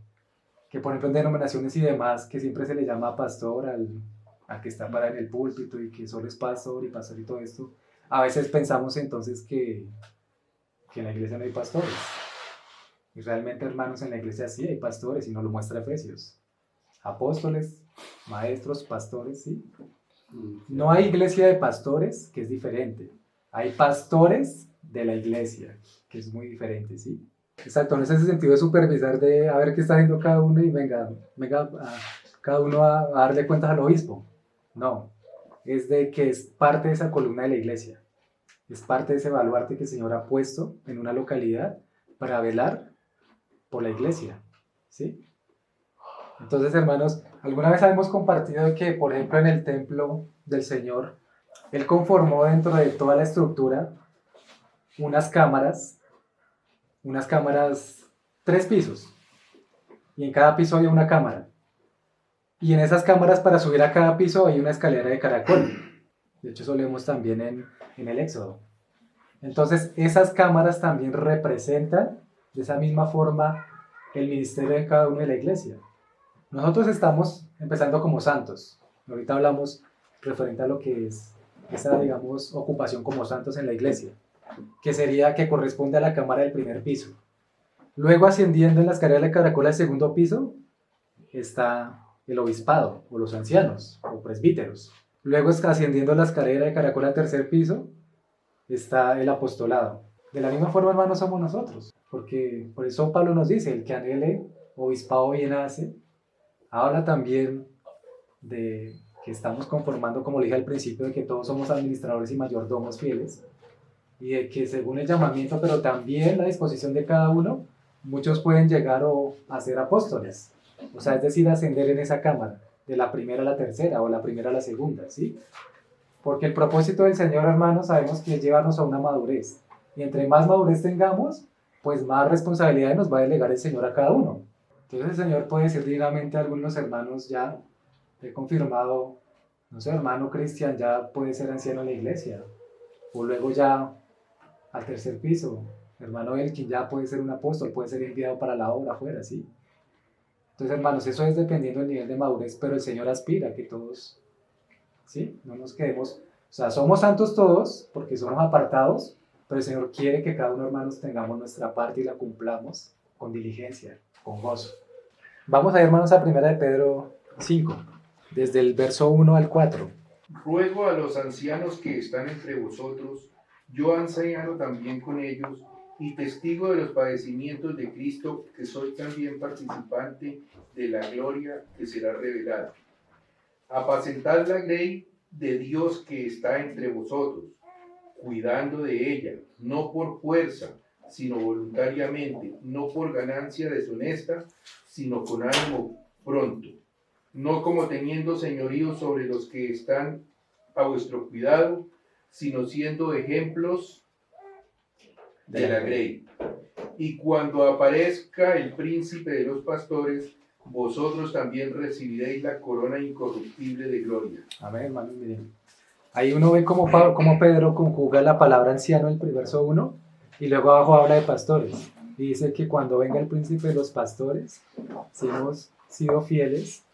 por ejemplo en denominaciones y demás, que siempre se le llama pastor al que está para en el púlpito y que solo es pastor y todo esto, a veces pensamos entonces que en la iglesia no hay pastores. Y realmente, hermanos, en la iglesia sí hay pastores y nos lo muestra Efesios. Apóstoles, maestros, pastores, ¿sí? No hay iglesia de pastores, que es diferente. Hay pastores de la iglesia, que es muy diferente, ¿sí? Exacto, no es ese sentido de supervisar, de a ver qué está haciendo cada uno y venga cada uno a darle cuentas al obispo. No, es de que es parte de esa columna de la iglesia. Es parte de ese baluarte que el Señor ha puesto en una localidad para velar por la iglesia, ¿sí? Entonces, hermanos, alguna vez hemos compartido que, por ejemplo, en el templo del Señor, Él conformó dentro de toda la estructura unas cámaras, 3 pisos, y en cada piso había una cámara. Y en esas cámaras, para subir a cada piso, hay una escalera de caracol. De hecho, eso lo vemos también en el Éxodo. Entonces, esas cámaras también representan, de esa misma forma, el ministerio de cada uno de la iglesia. Nosotros estamos empezando como santos. Ahorita hablamos referente a lo que es esa, digamos, ocupación como santos en la iglesia, que sería que corresponde a la cámara del primer piso. Luego, ascendiendo en la escalera de caracol al segundo piso, está el obispado, o los ancianos, o presbíteros. Luego, ascendiendo en la escalera de caracol al tercer piso, está el apostolado. De la misma forma, hermanos, somos nosotros, porque por eso Pablo nos dice, el que anhele obispado bien hace. Habla también de que estamos conformando, como le dije al principio, de que todos somos administradores y mayordomos fieles, y de que según el llamamiento, pero también la disposición de cada uno, muchos pueden llegar a ser apóstoles, o sea, es decir, ascender en esa cámara, de la primera a la tercera, o la primera a la segunda, ¿sí? Porque el propósito del Señor, hermanos, sabemos que es llevarnos a una madurez, y entre más madurez tengamos, pues más responsabilidad nos va a delegar el Señor a cada uno. Entonces el Señor puede decir dignamente a algunos hermanos, ya he confirmado, no sé, hermano Cristian ya puede ser anciano en la iglesia, o luego ya al tercer piso, hermano Elkin ya puede ser un apóstol, puede ser enviado para la obra afuera, ¿sí? Entonces, hermanos, eso es dependiendo del nivel de madurez, pero el Señor aspira a que todos, ¿sí? No nos quedemos, o sea, somos santos todos, porque somos apartados, pero el Señor quiere que cada uno, hermanos, tengamos nuestra parte y la cumplamos con diligencia, con gozo. Vamos a ir, hermanos, a 1 de Pedro 5, desde el verso 1 al 4. Ruego a los ancianos que están entre vosotros, yo anciano también con ellos, y testigo de los padecimientos de Cristo, que soy también participante de la gloria que será revelada. Apacentad la grey de Dios que está entre vosotros, cuidando de ella, no por fuerza, sino voluntariamente, no por ganancia deshonesta, sino con ánimo pronto, no como teniendo señorío sobre los que están a vuestro cuidado, sino siendo ejemplos de la grey. Y cuando aparezca el príncipe de los pastores, vosotros también recibiréis la corona incorruptible de gloria. Amén, hermanos, miren. Ahí uno ve cómo Pedro conjuga la palabra anciano en el verso 1 y luego abajo habla de pastores. Y dice que cuando venga el príncipe de los pastores, si hemos sido fieles,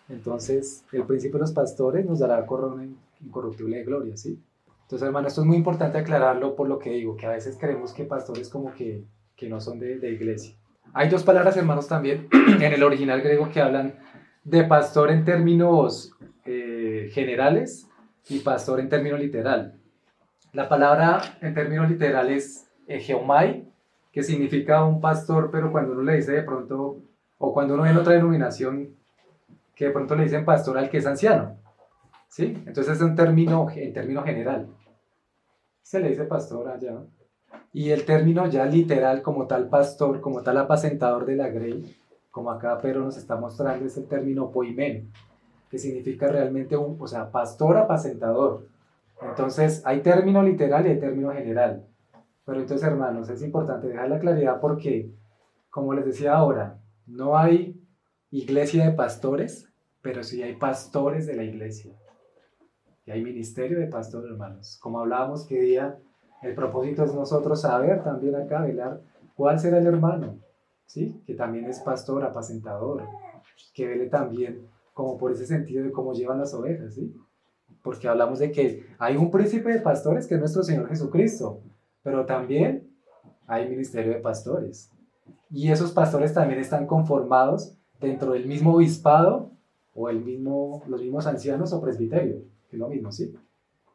entonces el príncipe de los pastores nos dará corona incorruptible de gloria, ¿sí? Entonces, hermano, esto es muy importante aclararlo por lo que digo, que a veces creemos que pastores como que no son de iglesia. Hay 2 palabras, hermanos, también en el original griego que hablan de pastor en términos generales y pastor en términos literal. La palabra en términos literales Geomai, que significa un pastor, pero cuando uno le dice de pronto, o cuando uno ve en otra denominación, que de pronto le dicen pastor al que es anciano, ¿sí? Entonces es un término, en término general. Se le dice pastor allá. Y el término ya literal, como tal pastor, como tal apacentador de la grey, como acá Pedro nos está mostrando, es el término poimen, que significa realmente o sea, pastor apacentador. Entonces, hay término literal y hay término general. Pero entonces, hermanos, es importante dejar la claridad porque, como les decía ahora, no hay iglesia de pastores, pero sí hay pastores de la iglesia. Y hay ministerio de pastores, hermanos. Como hablábamos que día, el propósito es nosotros saber también acá, velar cuál será el hermano, ¿sí? Que también es pastor, apacentador, que vele también como por ese sentido de cómo llevan las ovejas, ¿sí? Porque hablamos de que hay un príncipe de pastores que es nuestro Señor Jesucristo, pero también hay ministerio de pastores. Y esos pastores también están conformados dentro del mismo obispado o los mismos ancianos o presbiterio, que es lo mismo, ¿sí?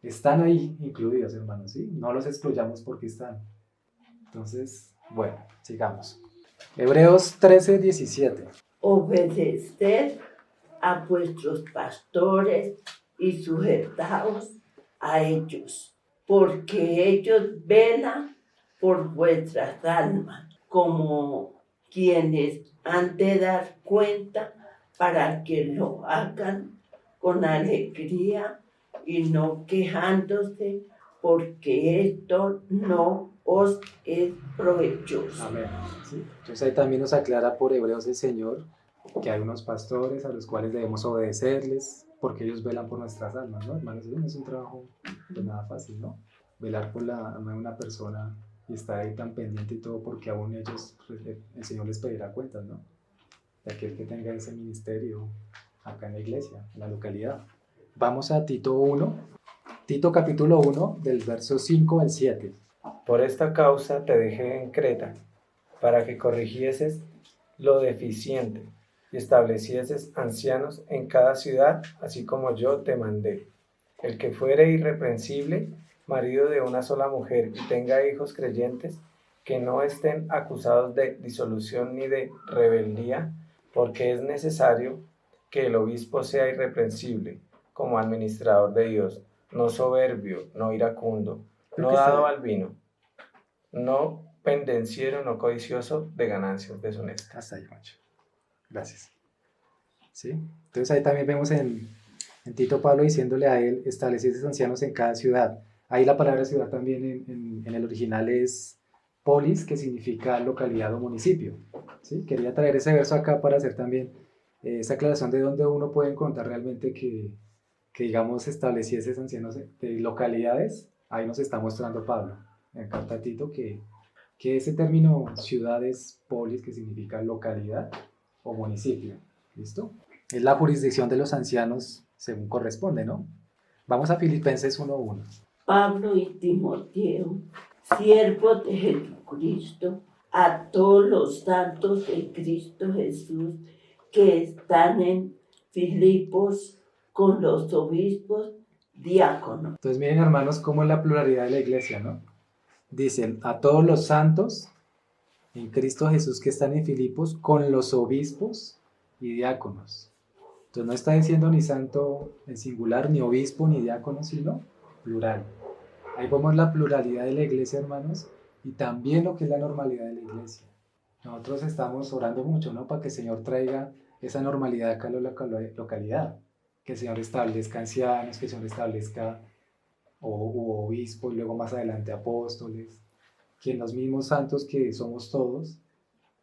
Están ahí incluidos, hermanos, ¿sí? No los excluyamos porque están. Entonces, bueno, sigamos. Hebreos 13:17. Obedeced a vuestros pastores y sujetaos a ellos, porque ellos velan por vuestras almas, como quienes han de dar cuenta para que lo hagan con alegría y no quejándose, porque esto no os es provechoso. Amén. ¿Sí? Entonces ahí también nos aclara por Hebreos el Señor que hay unos pastores a los cuales debemos obedecerles porque ellos velan por nuestras almas, ¿no? Hermanos, eso no es un trabajo pues nada fácil, ¿no? Velar por la alma de una persona y estar ahí tan pendiente y todo porque aún ellos, pues, el Señor les pedirá cuentas, ¿no? De aquel que tenga ese ministerio acá en la iglesia, en la localidad. Vamos a Tito 1, Tito capítulo 1, del verso 5 al 7. Por esta causa te dejé en Creta, para que corrigieses lo deficiente y establecieses ancianos en cada ciudad, así como yo te mandé. El que fuere irreprensible, marido de una sola mujer, y tenga hijos creyentes, que no estén acusados de disolución ni de rebeldía, porque es necesario que el obispo sea irreprensible, como administrador de Dios, no soberbio, no iracundo, no dado al vino, no pendenciero, no codicioso de ganancias deshonestas. Hasta ahí, Macho. Gracias. ¿Sí? Entonces ahí también vemos en Tito Pablo diciéndole a él, estableciese ancianos en cada ciudad. Ahí la palabra ciudad también en el original es polis, que significa localidad o municipio. ¿Sí? Quería traer ese verso acá para hacer también esa aclaración de dónde uno puede encontrar realmente que digamos, estableciese ancianos de localidades. Ahí nos está mostrando Pablo en carta a Tito que ese término ciudad es polis, que significa localidad o municipio. ¿Listo? Es la jurisdicción de los ancianos según corresponde, ¿no? Vamos a Filipenses 1:1. Pablo y Timoteo, siervos de Jesucristo, a todos los santos de Cristo Jesús que están en Filipos con los obispos diáconos. Entonces miren, hermanos, cómo es la pluralidad de la iglesia, ¿no? Dicen a todos los santos en Cristo Jesús que están en Filipos con los obispos y diáconos. Entonces no está diciendo ni santo en singular, ni obispo, ni diácono, sino plural. Ahí vemos la pluralidad de la iglesia, hermanos, y también lo que es la normalidad de la iglesia. Nosotros estamos orando mucho, ¿no? Para que el Señor traiga esa normalidad acá en la localidad. Que el Señor establezca ancianos, que el Señor establezca obispos, y luego más adelante apóstoles. Que en los mismos santos que somos todos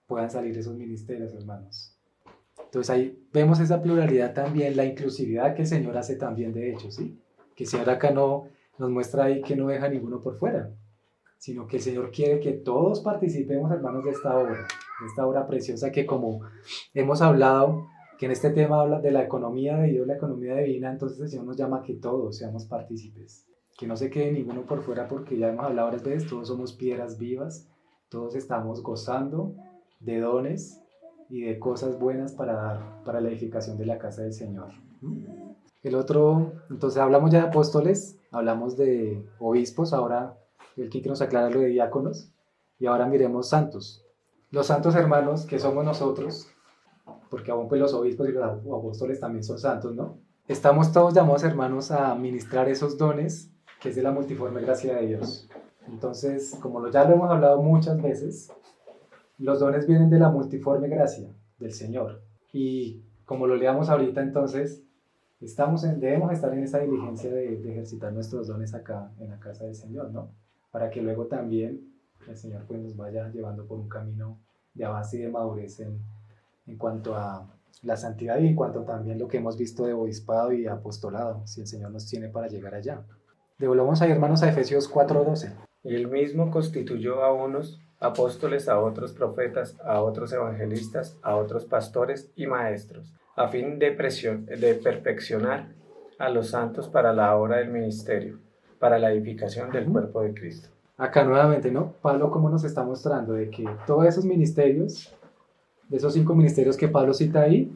puedan salir esos ministerios, hermanos. Entonces ahí vemos esa pluralidad también, la inclusividad que el Señor hace también de hecho, ¿sí? Que el Señor acá no nos muestra ahí que no deja a ninguno por fuera, sino que el Señor quiere que todos participemos, hermanos, de esta obra preciosa que, como hemos hablado, que en este tema habla de la economía de Dios, la economía divina. Entonces el Señor nos llama a que todos seamos partícipes, que no se quede ninguno por fuera, porque ya hemos hablado varias veces, todos somos piedras vivas, todos estamos gozando de dones y de cosas buenas para dar para la edificación de la casa del Señor. El otro, entonces hablamos ya de apóstoles, hablamos de obispos, ahora el que nos aclara lo de diáconos. Y ahora miremos santos. Los santos hermanos que somos nosotros, porque aún pues los obispos y los apóstoles también son santos, ¿no? Estamos todos llamados, hermanos, a ministrar esos dones que es de la multiforme gracia de Dios. Entonces, como ya lo hemos hablado muchas veces, los dones vienen de la multiforme gracia del Señor. Y como lo leamos ahorita, entonces, debemos estar en esa diligencia de ejercitar nuestros dones acá en la casa del Señor, ¿no? Para que luego también el Señor pues, nos vaya llevando por un camino de avance y de madurez en cuanto a la santidad y en cuanto también lo que hemos visto de obispado y apostolado, si el Señor nos tiene para llegar allá. Devolvamos ahí, hermanos, a Efesios 4:12. Y él mismo constituyó a unos apóstoles, a otros profetas, a otros evangelistas, a otros pastores y maestros, a fin de perfeccionar a los santos para la obra del ministerio, para la edificación del cuerpo de Cristo. Acá nuevamente, ¿no? Pablo cómo nos está mostrando de que todos esos ministerios, de esos 5 ministerios que Pablo cita ahí,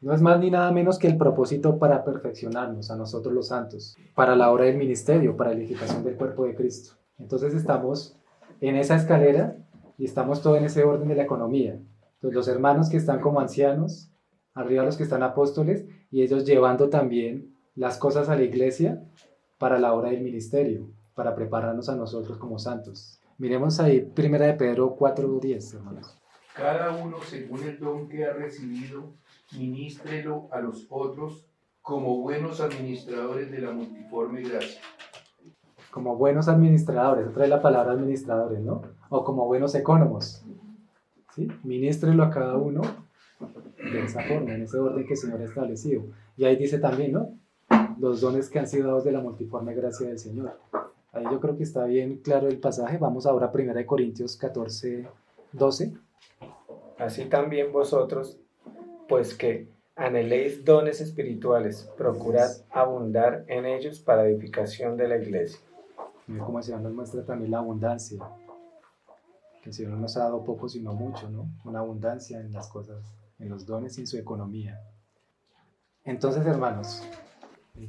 no es más ni nada menos que el propósito para perfeccionarnos a nosotros los santos, para la obra del ministerio, para la edificación del cuerpo de Cristo. Entonces estamos en esa escalera y estamos todos en ese orden de la economía. Entonces los hermanos que están como ancianos, arriba los que están apóstoles, y ellos llevando también las cosas a la iglesia para la obra del ministerio, para prepararnos a nosotros como santos. Miremos ahí 1 de Pedro 4:10, hermanos. Cada uno según el don que ha recibido, ministrelo a los otros como buenos administradores de la multiforme gracia. Como buenos administradores, otra es la palabra administradores, ¿no? O como buenos ecónomos, ¿sí? Ministrelo a cada uno de esa forma, en ese orden que el Señor ha establecido. Y ahí dice también, ¿no? Los dones que han sido dados de la multiforme gracia del Señor. Ahí yo creo que está bien claro el pasaje. Vamos ahora a 1 Corintios 14:12. Así también vosotros, pues que anheléis dones espirituales, procurad abundar en ellos para edificación de la iglesia. Mira cómo el Señor nos muestra también la abundancia. Que el Señor no nos ha dado poco, sino mucho, ¿no? Una abundancia en las cosas, en los dones y en su economía. Entonces, hermanos,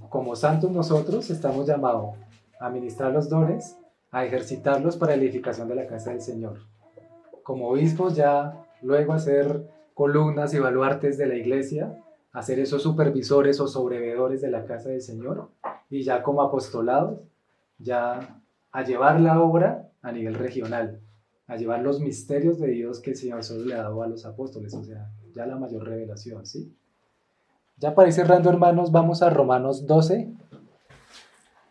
como santos nosotros estamos llamados a ministrar los dones, a ejercitarlos para la edificación de la casa del Señor. Como obispos ya luego a ser columnas y baluartes de la iglesia, a ser esos supervisores o sobreveedores de la casa del Señor, y ya como apostolados, ya a llevar la obra a nivel regional, a llevar los misterios de Dios que el Señor solo le ha dado a los apóstoles, o sea, ya la mayor revelación, ¿sí? Ya para ir cerrando, hermanos, vamos a Romanos 12,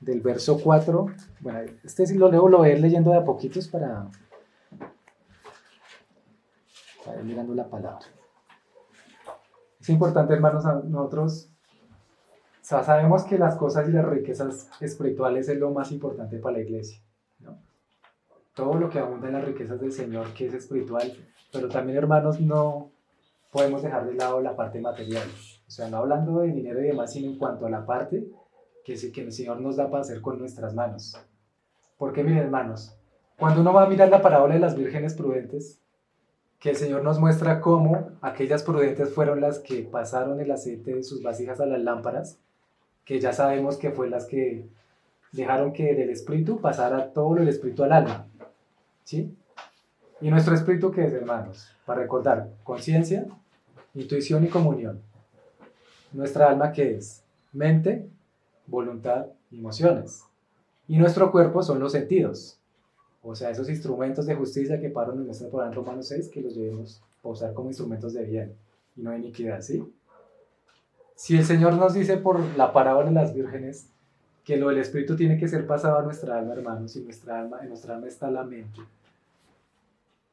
del verso 4. Bueno, este sí lo voy a ir leyendo de a poquitos para ir mirando la palabra. Es importante, hermanos, nosotros sabemos que las cosas y las riquezas espirituales es lo más importante para la iglesia, ¿no? Todo lo que abunda en las riquezas del Señor, que es espiritual, pero también, hermanos, no podemos dejar de lado la parte material. O sea, no hablando de dinero y demás, sino en cuanto a la parte que el Señor nos da para hacer con nuestras manos. Porque, miren, hermanos, cuando uno va a mirar la parábola de las vírgenes prudentes, que el Señor nos muestra cómo aquellas prudentes fueron las que pasaron el aceite de sus vasijas a las lámparas, que ya sabemos que fue las que dejaron que del espíritu pasara todo el espíritu al alma, ¿sí? ¿Y nuestro espíritu qué es, hermanos? Para recordar, conciencia, intuición y comunión. ¿Nuestra alma qué es? Mente, voluntad y emociones. Y nuestro cuerpo son los sentidos. O sea, esos instrumentos de justicia que Pablo nos muestra por en Romanos 6, que los debemos usar como instrumentos de bien y no de iniquidad, ¿sí? Si el Señor nos dice por la parábola de las vírgenes que lo del Espíritu tiene que ser pasado a nuestra alma, hermanos, y en nuestra alma está la mente,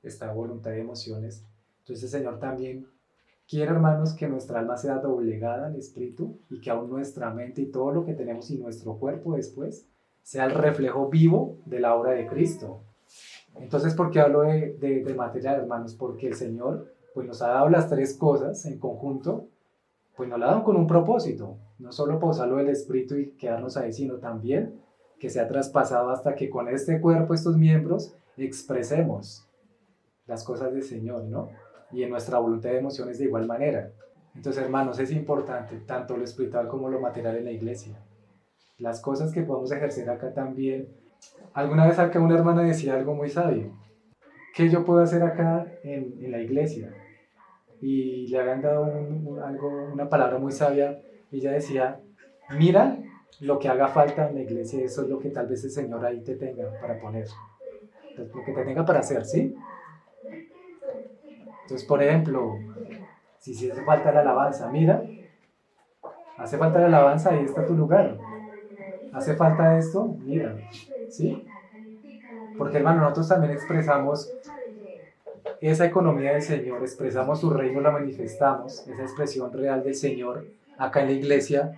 está voluntad y emociones, entonces el Señor también quiere, hermanos, que nuestra alma sea doblegada al Espíritu y que aún nuestra mente y todo lo que tenemos y nuestro cuerpo después sea el reflejo vivo de la obra de Cristo. Entonces, ¿por qué hablo de materia, hermanos? Porque el Señor pues, nos ha dado las tres cosas en conjunto, pues nos la ha dado con un propósito, no solo posarlo del Espíritu y quedarnos ahí, sino también que sea traspasado hasta que con este cuerpo, estos miembros, expresemos las cosas del Señor, ¿no? Y en nuestra voluntad y emociones de igual manera. Entonces, hermanos, es importante tanto lo espiritual como lo material en la iglesia. Las cosas que podemos ejercer acá también, Alguna vez acá una hermana decía algo muy sabio. ¿Qué yo puedo hacer acá en la iglesia? Y le habían dado una palabra muy sabia. Y ella decía, mira lo que haga falta en la iglesia, eso es lo que tal vez el Señor ahí te tenga para poner. Entonces, lo que te tenga para hacer, ¿sí? Entonces, por ejemplo, si hace falta la alabanza, mira, hace falta la alabanza, ahí está tu lugar. Hace falta esto, mira, ¿sí? Porque hermano, nosotros también expresamos esa economía del Señor, expresamos su reino, la manifestamos, esa expresión real del Señor acá en la iglesia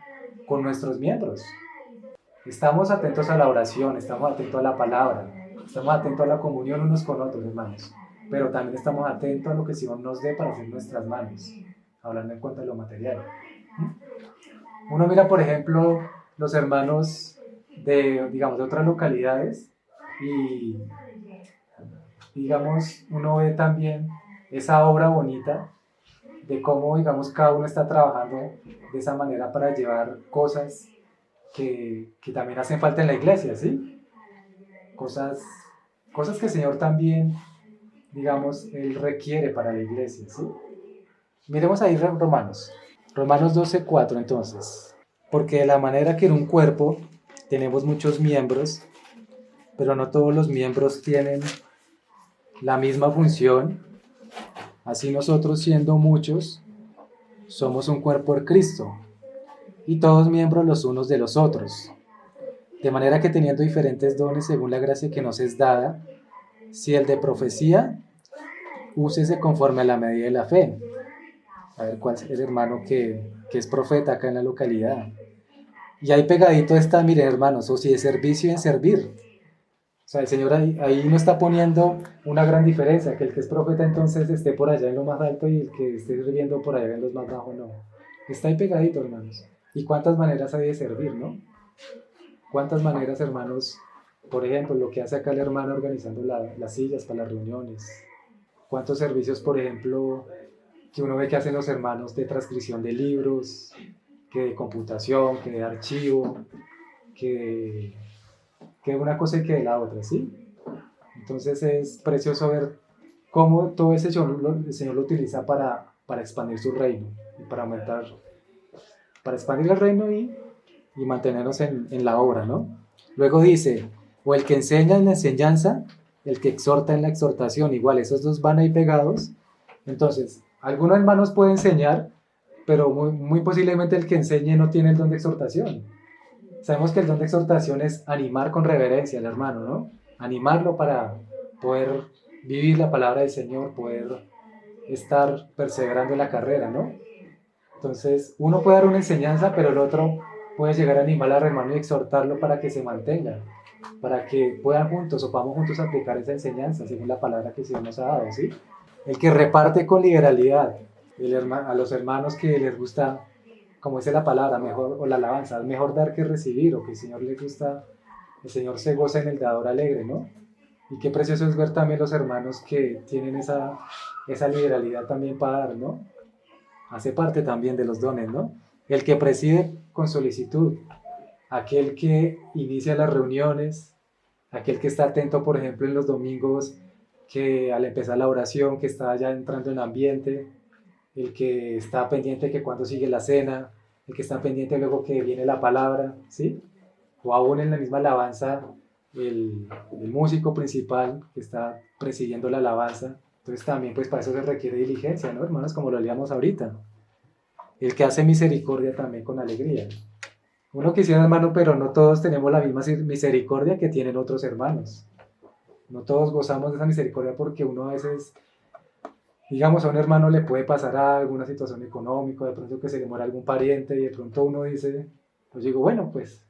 con nuestros miembros. Estamos atentos a la oración, estamos atentos a la palabra, estamos atentos a la comunión unos con otros, hermanos, pero también estamos atentos a lo que el Señor nos dé para hacer nuestras manos, hablando en cuanto a lo material. Uno mira, por ejemplo, los hermanos de otras localidades y, digamos, uno ve también esa obra bonita de cómo, digamos, cada uno está trabajando de esa manera para llevar cosas que también hacen falta en la iglesia, ¿sí? Cosas que el Señor también, digamos, Él requiere para la iglesia, ¿sí? Miremos ahí Romanos 12:4 entonces. Porque de la manera que en un cuerpo tenemos muchos miembros, pero no todos los miembros tienen la misma función, así nosotros siendo muchos, somos un cuerpo en Cristo, y todos miembros los unos de los otros. De manera que teniendo diferentes dones según la gracia que nos es dada, si el de profecía, úsese conforme a la medida de la fe. A ver cuál es el hermano que es profeta acá en la localidad. Y ahí pegadito está, miren hermanos, o si de servicio en servir. O sea, el Señor ahí no está poniendo una gran diferencia, que el que es profeta entonces esté por allá en lo más alto y el que esté sirviendo por allá en los más bajos, no. Está ahí pegadito, hermanos. ¿Y cuántas maneras hay de servir, no? ¿Cuántas maneras, hermanos? Por ejemplo, lo que hace acá el hermano organizando las sillas para las reuniones. ¿Cuántos servicios, por ejemplo, que uno ve que hacen los hermanos de transcripción de libros, que de computación, que de archivo, que una cosa y que de la otra, ¿sí? Entonces es precioso ver cómo todo ese el Señor lo utiliza para expandir su reino y para aumentar, para expandir el reino y mantenernos en la obra, ¿no? Luego dice, o el que enseña en la enseñanza, el que exhorta en la exhortación, igual, esos dos van ahí pegados. Entonces, algunos hermanos pueden enseñar, pero muy posiblemente el que enseñe no tiene el don de exhortación. Sabemos que el don de exhortación es animar con reverencia al hermano, ¿no? Animarlo para poder vivir la palabra del Señor, poder estar perseverando en la carrera, ¿no? Entonces, uno puede dar una enseñanza, pero el otro puede llegar a animar al hermano y exhortarlo para que se mantenga, para que puedan juntos o podamos juntos aplicar esa enseñanza según la palabra que el Señor nos ha dado, ¿sí? El que reparte con liberalidad, a los hermanos que les gusta, como dice la palabra, mejor, o la alabanza, es mejor dar que recibir, o que el Señor le gusta, el Señor se goza en el dador alegre, ¿no? Y qué precioso es ver también los hermanos que tienen esa liberalidad también para dar, ¿no? Hace parte también de los dones, ¿no? El que preside con solicitud, aquel que inicia las reuniones, aquel que está atento, por ejemplo, en los domingos, que al empezar la oración, que está ya entrando en ambiente, el que está pendiente que cuando sigue la cena, el que está pendiente luego que viene la palabra, ¿sí? O aún en la misma alabanza, el músico principal que está presidiendo la alabanza. Entonces también pues para eso se requiere diligencia, ¿no, hermanos? Como lo leíamos ahorita. El que hace misericordia también con alegría. Uno quisiera, hermano, pero no todos tenemos la misma misericordia que tienen otros hermanos. No todos gozamos de esa misericordia porque uno a veces, digamos, a un hermano le puede pasar alguna situación económica, de pronto que se le muera algún pariente y de pronto uno dice, pues digo, bueno, pues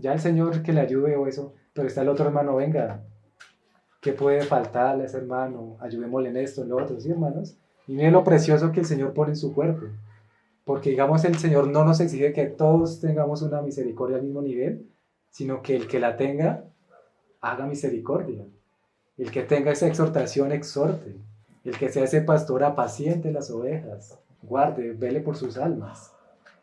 ya el Señor que le ayude o eso, pero está el otro hermano, venga, ¿qué puede faltarle a ese hermano? Ayudémosle en esto, en lo otro, ¿sí, hermanos? Y miren lo precioso que el Señor pone en su cuerpo, porque digamos el Señor no nos exige que todos tengamos una misericordia al mismo nivel, sino que el que la tenga, haga misericordia. El que tenga esa exhortación, exhorte. El que sea ese pastor, apaciente las ovejas, guarde, vele por sus almas.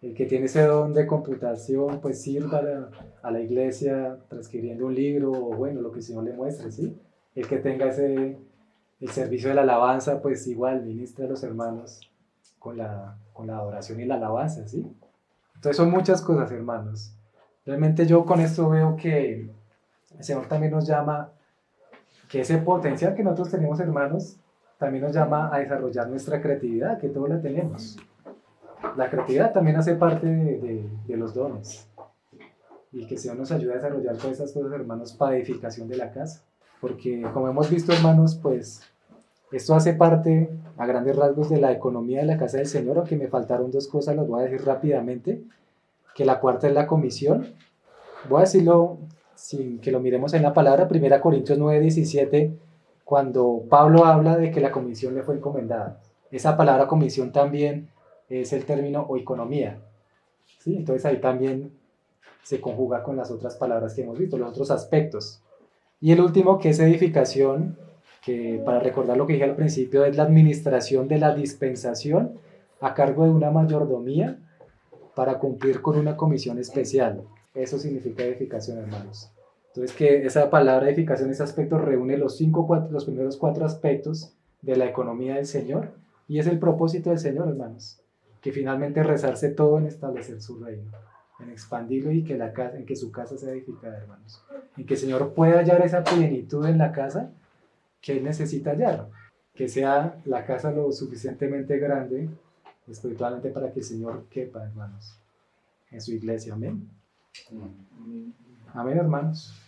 el que tiene ese don de computación, pues sirva a la iglesia transcribiendo un libro o bueno, lo que el Señor le muestre, ¿sí? El que tenga el servicio de la alabanza, pues igual ministra a los hermanos con la adoración y la alabanza, ¿sí? Entonces son muchas cosas, hermanos. Realmente yo con esto veo que el Señor también nos llama, que ese potencial que nosotros tenemos, hermanos, también nos llama a desarrollar nuestra creatividad, que todos la tenemos. La creatividad también hace parte de los dones. Y que el Señor nos ayude a desarrollar todas esas cosas, hermanos, para edificación de la casa. Porque como hemos visto, hermanos, pues esto hace parte a grandes rasgos de la economía de la casa del Señor, aunque me faltaron dos cosas, las voy a decir rápidamente, que la cuarta es la comisión. Voy a decirlo sin que lo miremos en la palabra, 1 Corintios 9:17, cuando Pablo habla de que la comisión le fue encomendada. Esa palabra comisión también es el término oikonomía, ¿sí? Entonces ahí también se conjuga con las otras palabras que hemos visto, los otros aspectos. Y el último, que es edificación, que para recordar lo que dije al principio, es la administración de la dispensación a cargo de una mayordomía para cumplir con una comisión especial. Eso significa edificación, hermanos. Entonces, que esa palabra edificación, ese aspecto, reúne los primeros 4 aspectos de la economía del Señor, y es el propósito del Señor, hermanos, que finalmente rezarse todo en establecer su reino, en expandirlo y en que su casa sea edificada, hermanos. En que el Señor pueda hallar esa plenitud en la casa que Él necesita hallar, que sea la casa lo suficientemente grande espiritualmente para que el Señor quepa, hermanos, en su iglesia. Amén. Amén, hermanos.